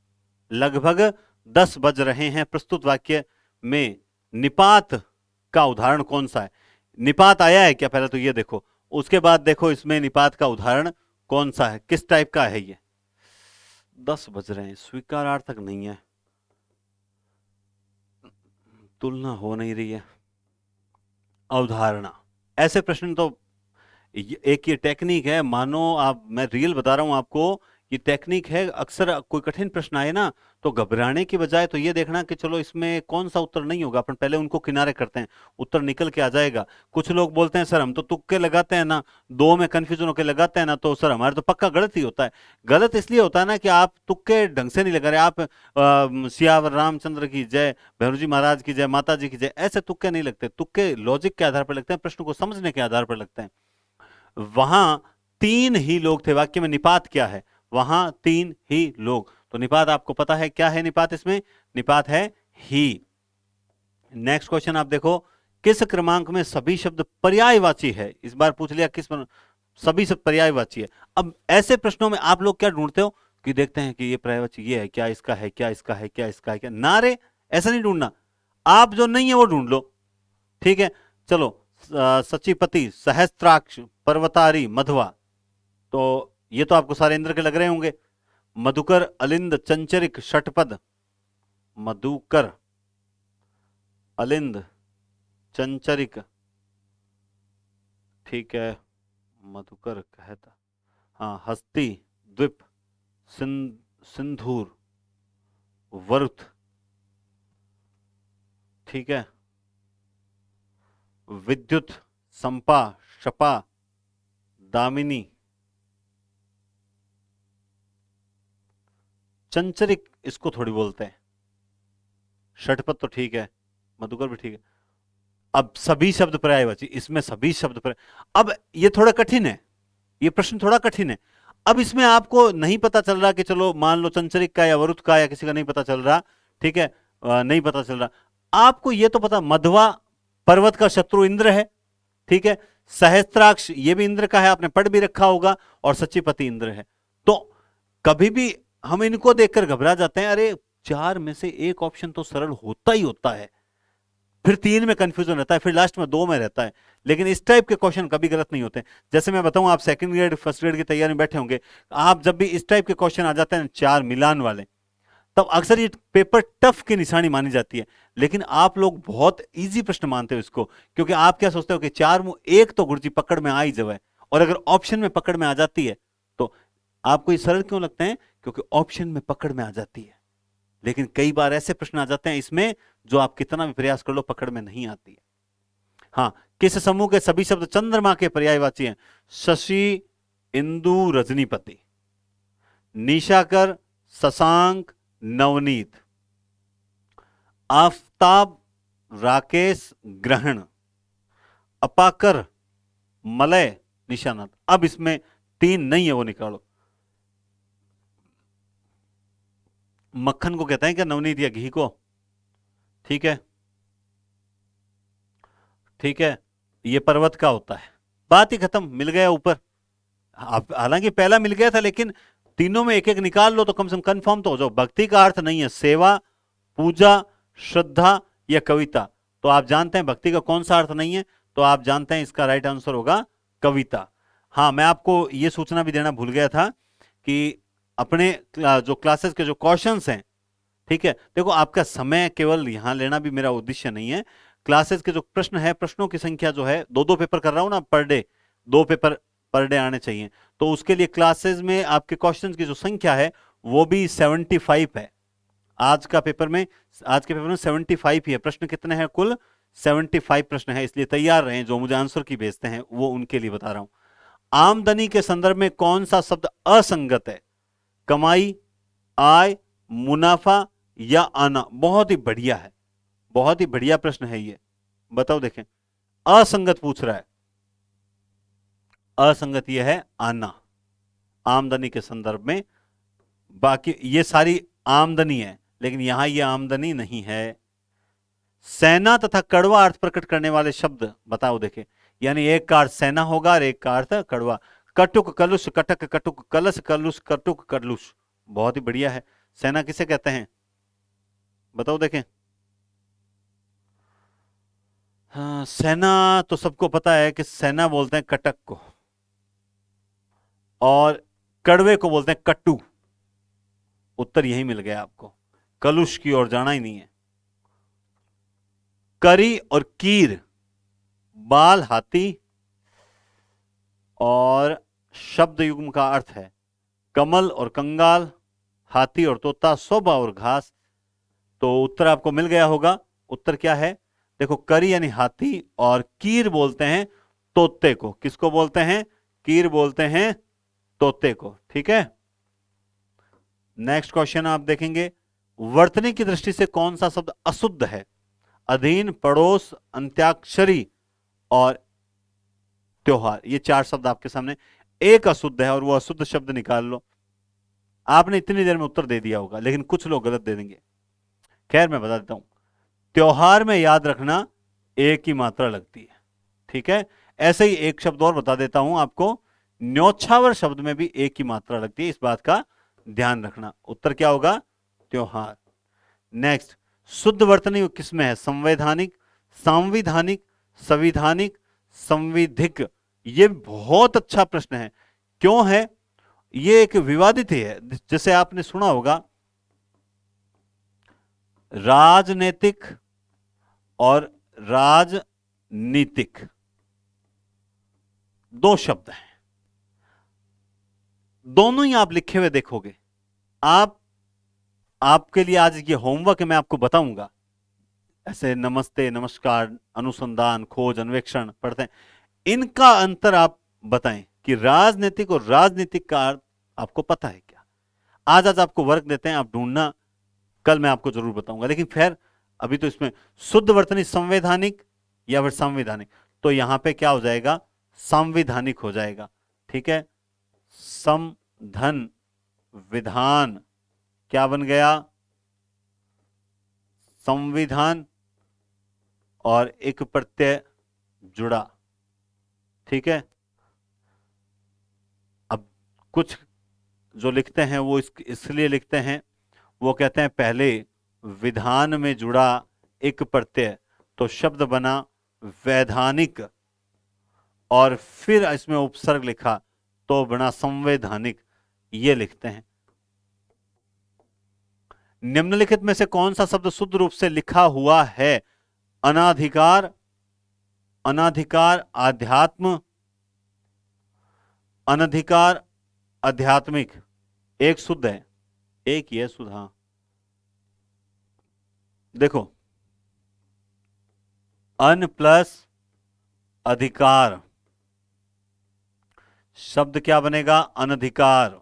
लगभग 10 बज रहे हैं, प्रस्तुत वाक्य में निपात का उदाहरण कौन सा है। निपात आया है क्या, पहले तो ये देखो, उसके बाद देखो इसमें निपात का उदाहरण कौन सा है, किस टाइप का है ये। 10 बज रहे हैं, स्वीकारार्थक नहीं है, तुलना हो नहीं रही है, अवधारणा। ऐसे प्रश्न तो एक ये टेक्निक है, मानो आप, मैं रियल बता रहा हूं आपको, ये टेक्निक है। अक्सर कोई कठिन प्रश्न आए ना, तो घबराने की बजाय तो ये देखना कि चलो इसमें कौन सा उत्तर नहीं होगा, अपन पहले उनको किनारे करते हैं, उत्तर निकल के आ जाएगा। कुछ लोग बोलते हैं सर हम तो तुक्के लगाते हैं ना, दो में कंफ्यूजन होकर लगाते हैं ना, तो सर हमारे तो पक्का गलत ही होता है। गलत इसलिए होता है ना कि आप तुक्के ढंग से नहीं लगा रहे, आप सियावर रामचंद्र की जय, भैरू जी महाराज की जय, माता जी की जय, ऐसे तुक्के नहीं लगते। तुक्के लॉजिक के आधार पर लगते हैं, प्रश्न को समझने के आधार पर लगते हैं। वहां 3 ही लोग थे, वाक्य में निपात क्या है, वहां 3 ही लोग, तो निपात आपको पता है क्या है, निपात इसमें निपात है ही। नेक्स्ट क्वेश्चन आप देखो, किस क्रमांक में सभी शब्द पर्यायवाची है, इस बार पूछ लिया किस सभी शब्द पर्यायवाची है। अब ऐसे प्रश्नों में आप लोग क्या ढूंढते हो कि देखते हैं कि ये पर्यायवाची ये है क्या, इसका है क्या, इसका है क्या, इसका है क्या, ना रे ऐसा नहीं ढूंढना, आप जो नहीं है वो ढूंढ लो। ठीक है, चलो, सचिपति, सहस्त्राक्ष, पर्वतारी, मधवा, तो ये तो आपको सारे इंद्र के लग रहे होंगे। मधुकर, अलिंद, चंचरिक, षटपद, मधुकर, अलिंद, चंचरिक, ठीक है, मधुकर कहता, हाँ, हस्ती, द्वीप, सिंधूर, वरुथ, ठीक है, विद्युत, संपा, शपा, दामिनी, चंचरिक इसको थोड़ी बोलते हैं, षटपथ तो ठीक है, मधुकर भी ठीक है। अब सभी शब्द पर्यायवाची, इसमें सभी शब्द पर्याय, अब ये थोड़ा कठिन है, ये प्रश्न थोड़ा कठिन है। अब इसमें आपको नहीं पता चल रहा कि चलो मान लो चंचरिक का या वरुथ का या किसी का नहीं पता चल रहा, ठीक है, नहीं पता चल रहा, आपको ये तो पता मध्वा पर्वत का शत्रु इंद्र है, ठीक है, सहस्त्राक्ष ये भी इंद्र का है, आपने पढ़ भी रखा होगा, और सचिपति इंद्र है। तो कभी भी हम इनको देखकर घबरा जाते हैं, अरे चार में से एक ऑप्शन तो सरल होता ही होता है, फिर तीन में कंफ्यूजन रहता है, फिर लास्ट में दो में रहता है। लेकिन इस टाइप के क्वेश्चन कभी गलत नहीं होते। जैसे मैं बताऊं, आप सेकंड ग्रेड फर्स्ट ग्रेड की तैयारी में बैठे होंगे, आप जब भी इस टाइप के क्वेश्चन आ जाते हैं चार मिलान वाले, तब अक्सर ये पेपर टफ की निशानी मानी जाती है। लेकिन आप लोग बहुत इजी प्रश्न मानते हो इसको, क्योंकि आप क्या सोचते हो कि चार मुंह एक तो गुरुजी पकड़ में आ ही जाए, और अगर ऑप्शन में पकड़ में आ जाती है तो आपको ये सरल क्यों लगते हैं, क्योंकि ऑप्शन में पकड़ में आ जाती है। लेकिन कई बार ऐसे प्रश्न आ जाते हैं इसमें जो आप कितना भी प्रयास कर लो पकड़ में नहीं आती है। हाँ, किस समूह के सभी शब्द चंद्रमा के पर्यायवाची हैं? शशि, इंदु, रजनीपति, निशाकर, शशांक, नवनीत, आफताब, राकेश, ग्रहण, अपाकर, मलय, निशानाथ। अब इसमें तीन नहीं है, वो निकालो। मक्खन को कहते हैं क्या नवनीत, या घी को? ठीक है, ठीक है, ये पर्वत का होता है, बात ही खत्म, मिल गया ऊपर। हालांकि पहला मिल गया था, लेकिन तीनों में एक एक निकाल लो तो कम से कम कंफर्म तो हो जाओ। भक्ति का अर्थ नहीं है सेवा, पूजा, श्रद्धा या कविता, तो आप जानते हैं भक्ति का कौन सा अर्थ नहीं है, तो आप जानते हैं इसका राइट आंसर होगा कविता। हाँ, मैं आपको यह सूचना भी देना भूल गया था कि अपने जो क्लासेस के जो क्वेश्चंस हैं, ठीक है, देखो आपका समय केवल यहां लेना भी मेरा उद्देश्य नहीं है। क्लासेस के जो प्रश्न है, प्रश्नों की संख्या जो है, दो दो पेपर कर रहा हूं ना पर डे, दो पेपर पर डे आने चाहिए, तो उसके लिए क्लासेस में आपके क्वेश्चंस की जो संख्या है वो भी 75 है। आज के पेपर में 75 ही है। प्रश्न कितने हैं कुल? 75 प्रश्न है, इसलिए तैयार रहें। जो मुझे आंसर की भेजते हैं वो उनके लिए बता रहा हूं। आमदनी के संदर्भ में कौन सा शब्द असंगत है? कमाई, आय, मुनाफा या आना? बहुत ही बढ़िया है, बहुत ही बढ़िया प्रश्न है ये, बताओ देखें। असंगत पूछ रहा है, असंगत यह है आना, आमदनी के संदर्भ में। बाकी ये सारी आमदनी है, लेकिन यहां यह आमदनी नहीं है। सेना तथा कड़वा अर्थ प्रकट करने वाले शब्द बताओ देखें, यानी एक का अर्थ सेना होगा और एक का अर्थ कड़वा। कटुक, कलुष, कटक, कटुक, कलश, कलुष, कटुक, कलुष। बहुत ही बढ़िया है। सेना किसे कहते हैं बताओ देखें। हाँ, सेना तो सबको पता है कि सेना बोलते हैं कटक को, और कड़वे को बोलते हैं कट्टू। उत्तर यही मिल गया आपको, कलुष की ओर जाना ही नहीं है। करी और कीर, बाल, हाथी, और शब्द युग्म का अर्थ है कमल और कंगाल, हाथी और तोता, शोभा और घास। तो उत्तर आपको मिल गया होगा। उत्तर क्या है? देखो, करी यानी हाथी, और कीर बोलते हैं तोते को। किसको बोलते हैं? कीर बोलते हैं तोते को। ठीक है, नेक्स्ट क्वेश्चन आप देखेंगे। वर्तनी की दृष्टि से कौन सा शब्द अशुद्ध है? अधीन, पड़ोस, अंत्याक्षरी और त्योहार। ये चार शब्द आपके सामने। एक अशुद्ध है और वो अशुद्ध शब्द निकाल लो। आपने इतनी देर में उत्तर दे दिया होगा, लेकिन कुछ लोग गलत दे देंगे। खैर, मैं बता देता हूं। त्योहार में याद रखना एक ही मात्रा लगती है। ठीक है, ऐसे ही एक शब्द और बता देता हूं आपको। न्योछावर शब्द में भी एक ही मात्रा लगती है, इस बात का ध्यान रखना। उत्तर क्या होगा? त्योहार। नेक्स्ट, शुद्ध वर्तनी किसमें है? संवैधानिक, सांविधानिक, संविधानिक, संविधिक। ये बहुत अच्छा प्रश्न है। क्यों है? ये एक विवादित ही है। जैसे आपने सुना होगा, राजनीतिक और नीतिक, दो शब्द हैं, दोनों ही आप लिखे हुए देखोगे। आपके लिए आज ये होमवर्क है, मैं आपको बताऊंगा। ऐसे नमस्ते, नमस्कार, अनुसंधान, खोज, अन्वेषण पढ़ते हैं, इनका अंतर आप बताएं कि राजनीतिक और राजनीतिक का अर्थ आपको पता है क्या। आज आपको वर्क देते हैं, आप ढूंढना, कल मैं आपको जरूर बताऊंगा। लेकिन फिर अभी तो इसमें शुद्ध वर्तनी संवैधानिक या फिर संवैधानिक, तो यहां पे क्या हो जाएगा, संवैधानिक हो जाएगा। ठीक है, समधन विधान क्या बन गया, संविधान, और एक प्रत्यय जुड़ा। ठीक है, अब कुछ जो लिखते हैं वो इसलिए लिखते हैं, वो कहते हैं पहले विधान में जुड़ा एक प्रत्यय, तो शब्द बना वैधानिक, और फिर इसमें उपसर्ग लिखा तो बना संवैधानिक, ये लिखते हैं। निम्नलिखित में से कौन सा शब्द शुद्ध रूप से लिखा हुआ है, अनाधिकार, अनाधिकार आध्यात्म, अनधिकार आध्यात्मिक, एक शुद्ध है, एक ही है शुद्ध। हाँ देखो, अन प्लस अधिकार, शब्द क्या बनेगा, अनधिकार।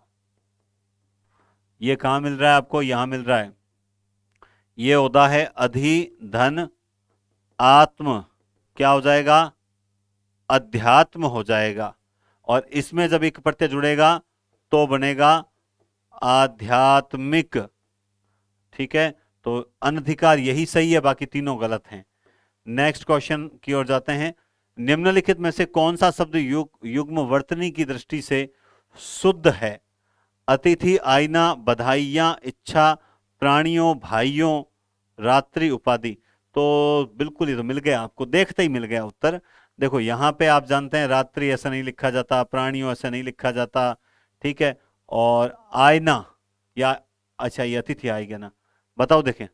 ये कहां मिल रहा है आपको, यहां मिल रहा है। ये होता है अधि धन आत्म, क्या हो जाएगा, अध्यात्म हो जाएगा। और इसमें जब एक प्रत्यय जुड़ेगा तो बनेगा आध्यात्मिक। ठीक है, तो अनधिकार यही सही है, बाकी तीनों गलत हैं। नेक्स्ट क्वेश्चन की ओर जाते हैं। निम्नलिखित में से कौन सा शब्द युग्म वर्तनी की दृष्टि से शुद्ध है, अतिथि, आईना, बधाइयां, इच्छा, प्राणियों, भाइयों, रात्रि, उपाधि। तो बिल्कुल, ये तो मिल गया आपको, देखते ही मिल गया उत्तर। देखो यहां पे आप जानते हैं रात्रि ऐसा नहीं लिखा जाता, प्राणियों ऐसा नहीं लिखा जाता। ठीक है, और आईना या, अच्छा ये अतिथि आएगा ना, बताओ देखें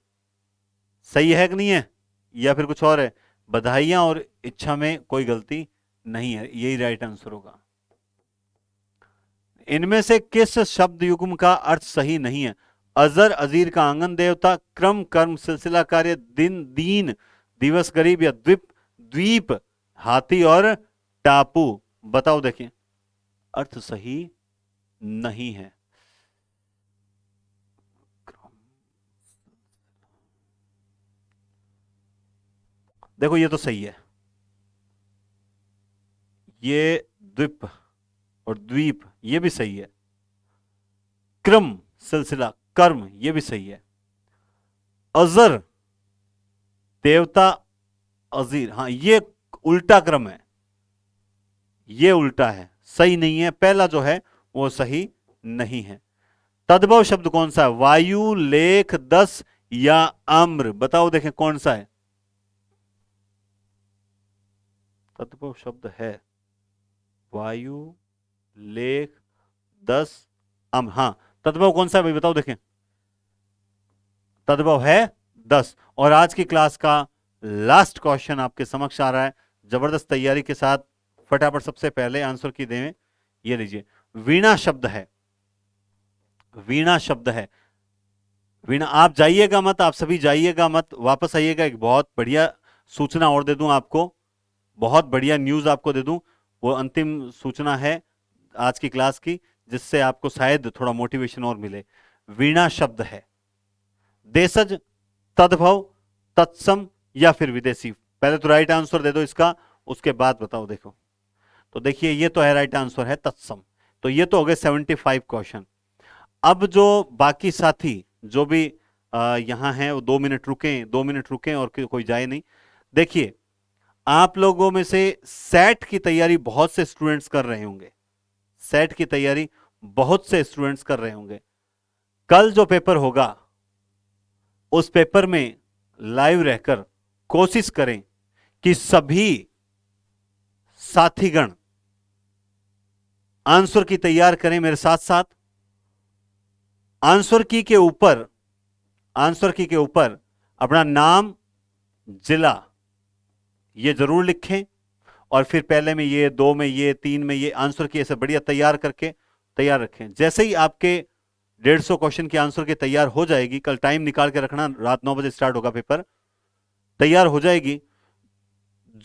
सही है कि नहीं है, या फिर कुछ और है। बधाइयां और इच्छा में कोई गलती नहीं है, यही राइट आंसर होगा। इनमें से किस शब्द युग्म का अर्थ सही नहीं है, अजर, अजीर का आंगन देवता, क्रम, कर्म, सिलसिला, कार्य, दिन, दीन, दिवस, गरीब, या द्वीप, द्वीप, हाथी और टापू। बताओ देखिए, अर्थ सही नहीं है। देखो ये तो सही है, ये द्वीप और द्वीप ये भी सही है, क्रम, सिलसिला, कर्म ये भी सही है, अजर देवता, अजीर, हाँ ये उल्टा क्रम है, ये उल्टा है, सही नहीं है। पहला जो है वो सही नहीं है। तद्भव शब्द कौन सा है, वायु, लेख, दस या आम्र। बताओ देखें कौन सा है तद्भव शब्द है, वायु, लेख, दस, आम्र। हाँ तद्भव कौन सा है भाई, बताओ देखें। तद्भव है 10। और आज की क्लास का लास्ट क्वेश्चन आपके समक्ष आ रहा है, जबरदस्त तैयारी के साथ, फटाफट सबसे पहले आंसर की दें। ये लीजिए, वीणा शब्द है, वीणा शब्द है, वीणा। आप जाइएगा मत, आप सभी जाइएगा मत, वापस आइएगा। एक बहुत बढ़िया सूचना और दे दूं आपको, बहुत बढ़िया न्यूज आपको दे दूं। वो अंतिम सूचना है आज की क्लास की, जिससे आपको शायद थोड़ा मोटिवेशन और मिले। वीणा शब्द है देशज, तद्भव, तत्सम या फिर विदेशी। पहले तो राइट आंसर दे दो इसका, उसके बाद बताओ। देखो तो देखिए, ये तो है राइट आंसर है तत्सम। तो ये तो हो गए 75 क्वेश्चन। अब जो बाकी साथी जो भी यहां हैं वो 2 मिनट रुकें, 2 मिनट रुकें और कोई जाए नहीं। देखिए, आप लोगों में से सेट की तैयारी बहुत से स्टूडेंट्स कर रहे होंगे, सेट की तैयारी बहुत से स्टूडेंट्स कर रहे होंगे। कल जो पेपर होगा उस पेपर में लाइव रहकर कोशिश करें कि सभी साथीगण आंसर की तैयार करें मेरे साथ साथ। आंसर की के ऊपर, आंसर की के ऊपर अपना नाम, जिला, ये जरूर लिखें, और फिर पहले में ये, 2 में ये, 3 में ये आंसर की ऐसे बढ़िया तैयार करके तैयार रखें। जैसे ही आपके 150 क्वेश्चन की आंसर की तैयार हो जाएगी, कल टाइम निकाल के रखना, रात 9 बजे स्टार्ट होगा पेपर, तैयार हो जाएगी,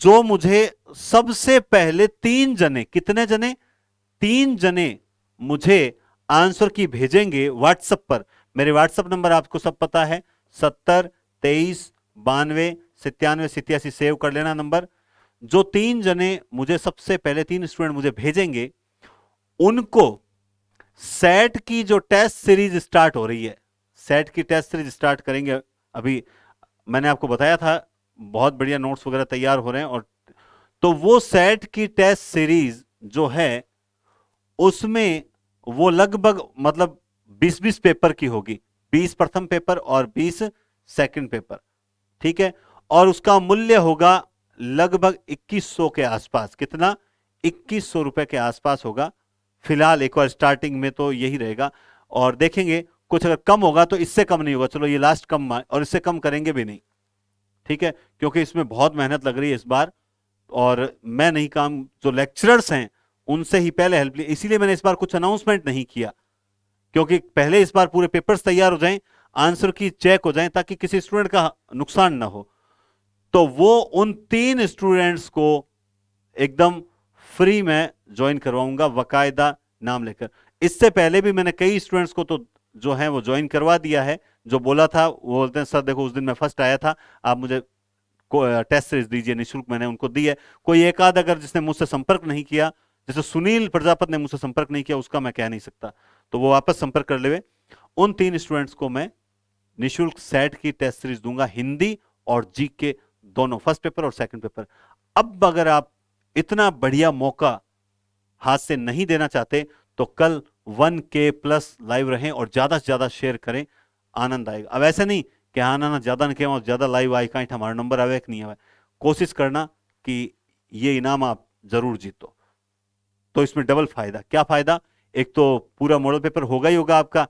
जो मुझे सबसे पहले 3 जने, कितने जने, 3 जने मुझे आंसर की भेजेंगे व्हाट्सएप पर। मेरे व्हाट्सएप नंबर आपको सब पता है, 70 23 92 97 87, सेव कर लेना नंबर। जो 3 जने मुझे सबसे पहले, 3 स्टूडेंट मुझे भेजेंगे, उनको सेट की जो टेस्ट सीरीज स्टार्ट हो रही है, सेट की टेस्ट सीरीज स्टार्ट करेंगे अभी, मैंने आपको बताया था, बहुत बढ़िया नोट्स वगैरह तैयार हो रहे हैं। और तो वो सेट की टेस्ट सीरीज जो है, उसमें वो लगभग मतलब 20-20 पेपर की होगी, 20 प्रथम पेपर और 20 सेकंड पेपर, ठीक है। और उसका मूल्य होगा लगभग 2100 के आसपास। कितना? 2100 रुपए के आसपास होगा फिलहाल, एक बार स्टार्टिंग में तो यही रहेगा, और देखेंगे कुछ अगर कम होगा तो इससे कम नहीं होगा, चलो ये लास्ट कम, और इससे कम करेंगे भी नहीं, ठीक है, क्योंकि इसमें बहुत मेहनत लग रही है इस बार, और मैं नहीं, काम जो लेक्चरर्स हैं उनसे ही पहले हेल्प ली, इसीलिए मैंने इस बार कुछ अनाउंसमेंट नहीं किया, क्योंकि पहले इस बार पूरे पेपर्स तैयार हो जाएं, आंसर की चेक हो जाएं, ताकि किसी स्टूडेंट का नुकसान ना हो। तो वो उन 3 स्टूडेंट्स को एकदम फ्री में ज्वाइन करवाऊंगा, बकायदा नाम लेकर। इससे पहले भी मैंने कई स्टूडेंट्स को तो जो है वो ज्वाइन करवा दिया है, जो बोला था वो बोलते हैं सर देखो उस दिन मैं फर्स्ट आया था, आप मुझे टेस्ट सीरीज दीजिए निःशुल्क, मैंने उनको दी है। कोई एक आध अगर जिसने मुझसे संपर्क नहीं किया, जैसे सुनील प्रजापत ने मुझसे संपर्क नहीं किया, उसका मैं कह नहीं सकता, तो वो वापस संपर्क कर ले। उन 3 स्टूडेंट्स को मैं निःशुल्क सेट की टेस्ट सीरीज दूंगा, हिंदी और जीके दोनों, फर्स्ट पेपर और सेकंड पेपर। अब अगर आप इतना बढ़िया मौका हाथ से नहीं देना चाहते, तो कल 1K प्लस लाइव रहें और ज्यादा से ज्यादा शेयर करें, आनंद आएगा। अब ऐसे नहीं कि हाँ ना ज्यादा न के ज्यादा लाइव आई काइट हमारा नंबर आवे कि नहीं आवे, कोशिश करना कि ये इनाम आप जरूर जीतो। तो इसमें डबल फायदा, क्या फायदा? एक तो पूरा मॉडल पेपर होगा ही होगा आपका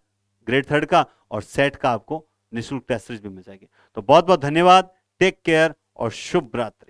ग्रेड 3 का, और सेट का आपको निःशुल्क टेस्ट सीरीज भी मिल जाएगी। तो बहुत बहुत धन्यवाद, टेक केयर और शुभ रात्रि।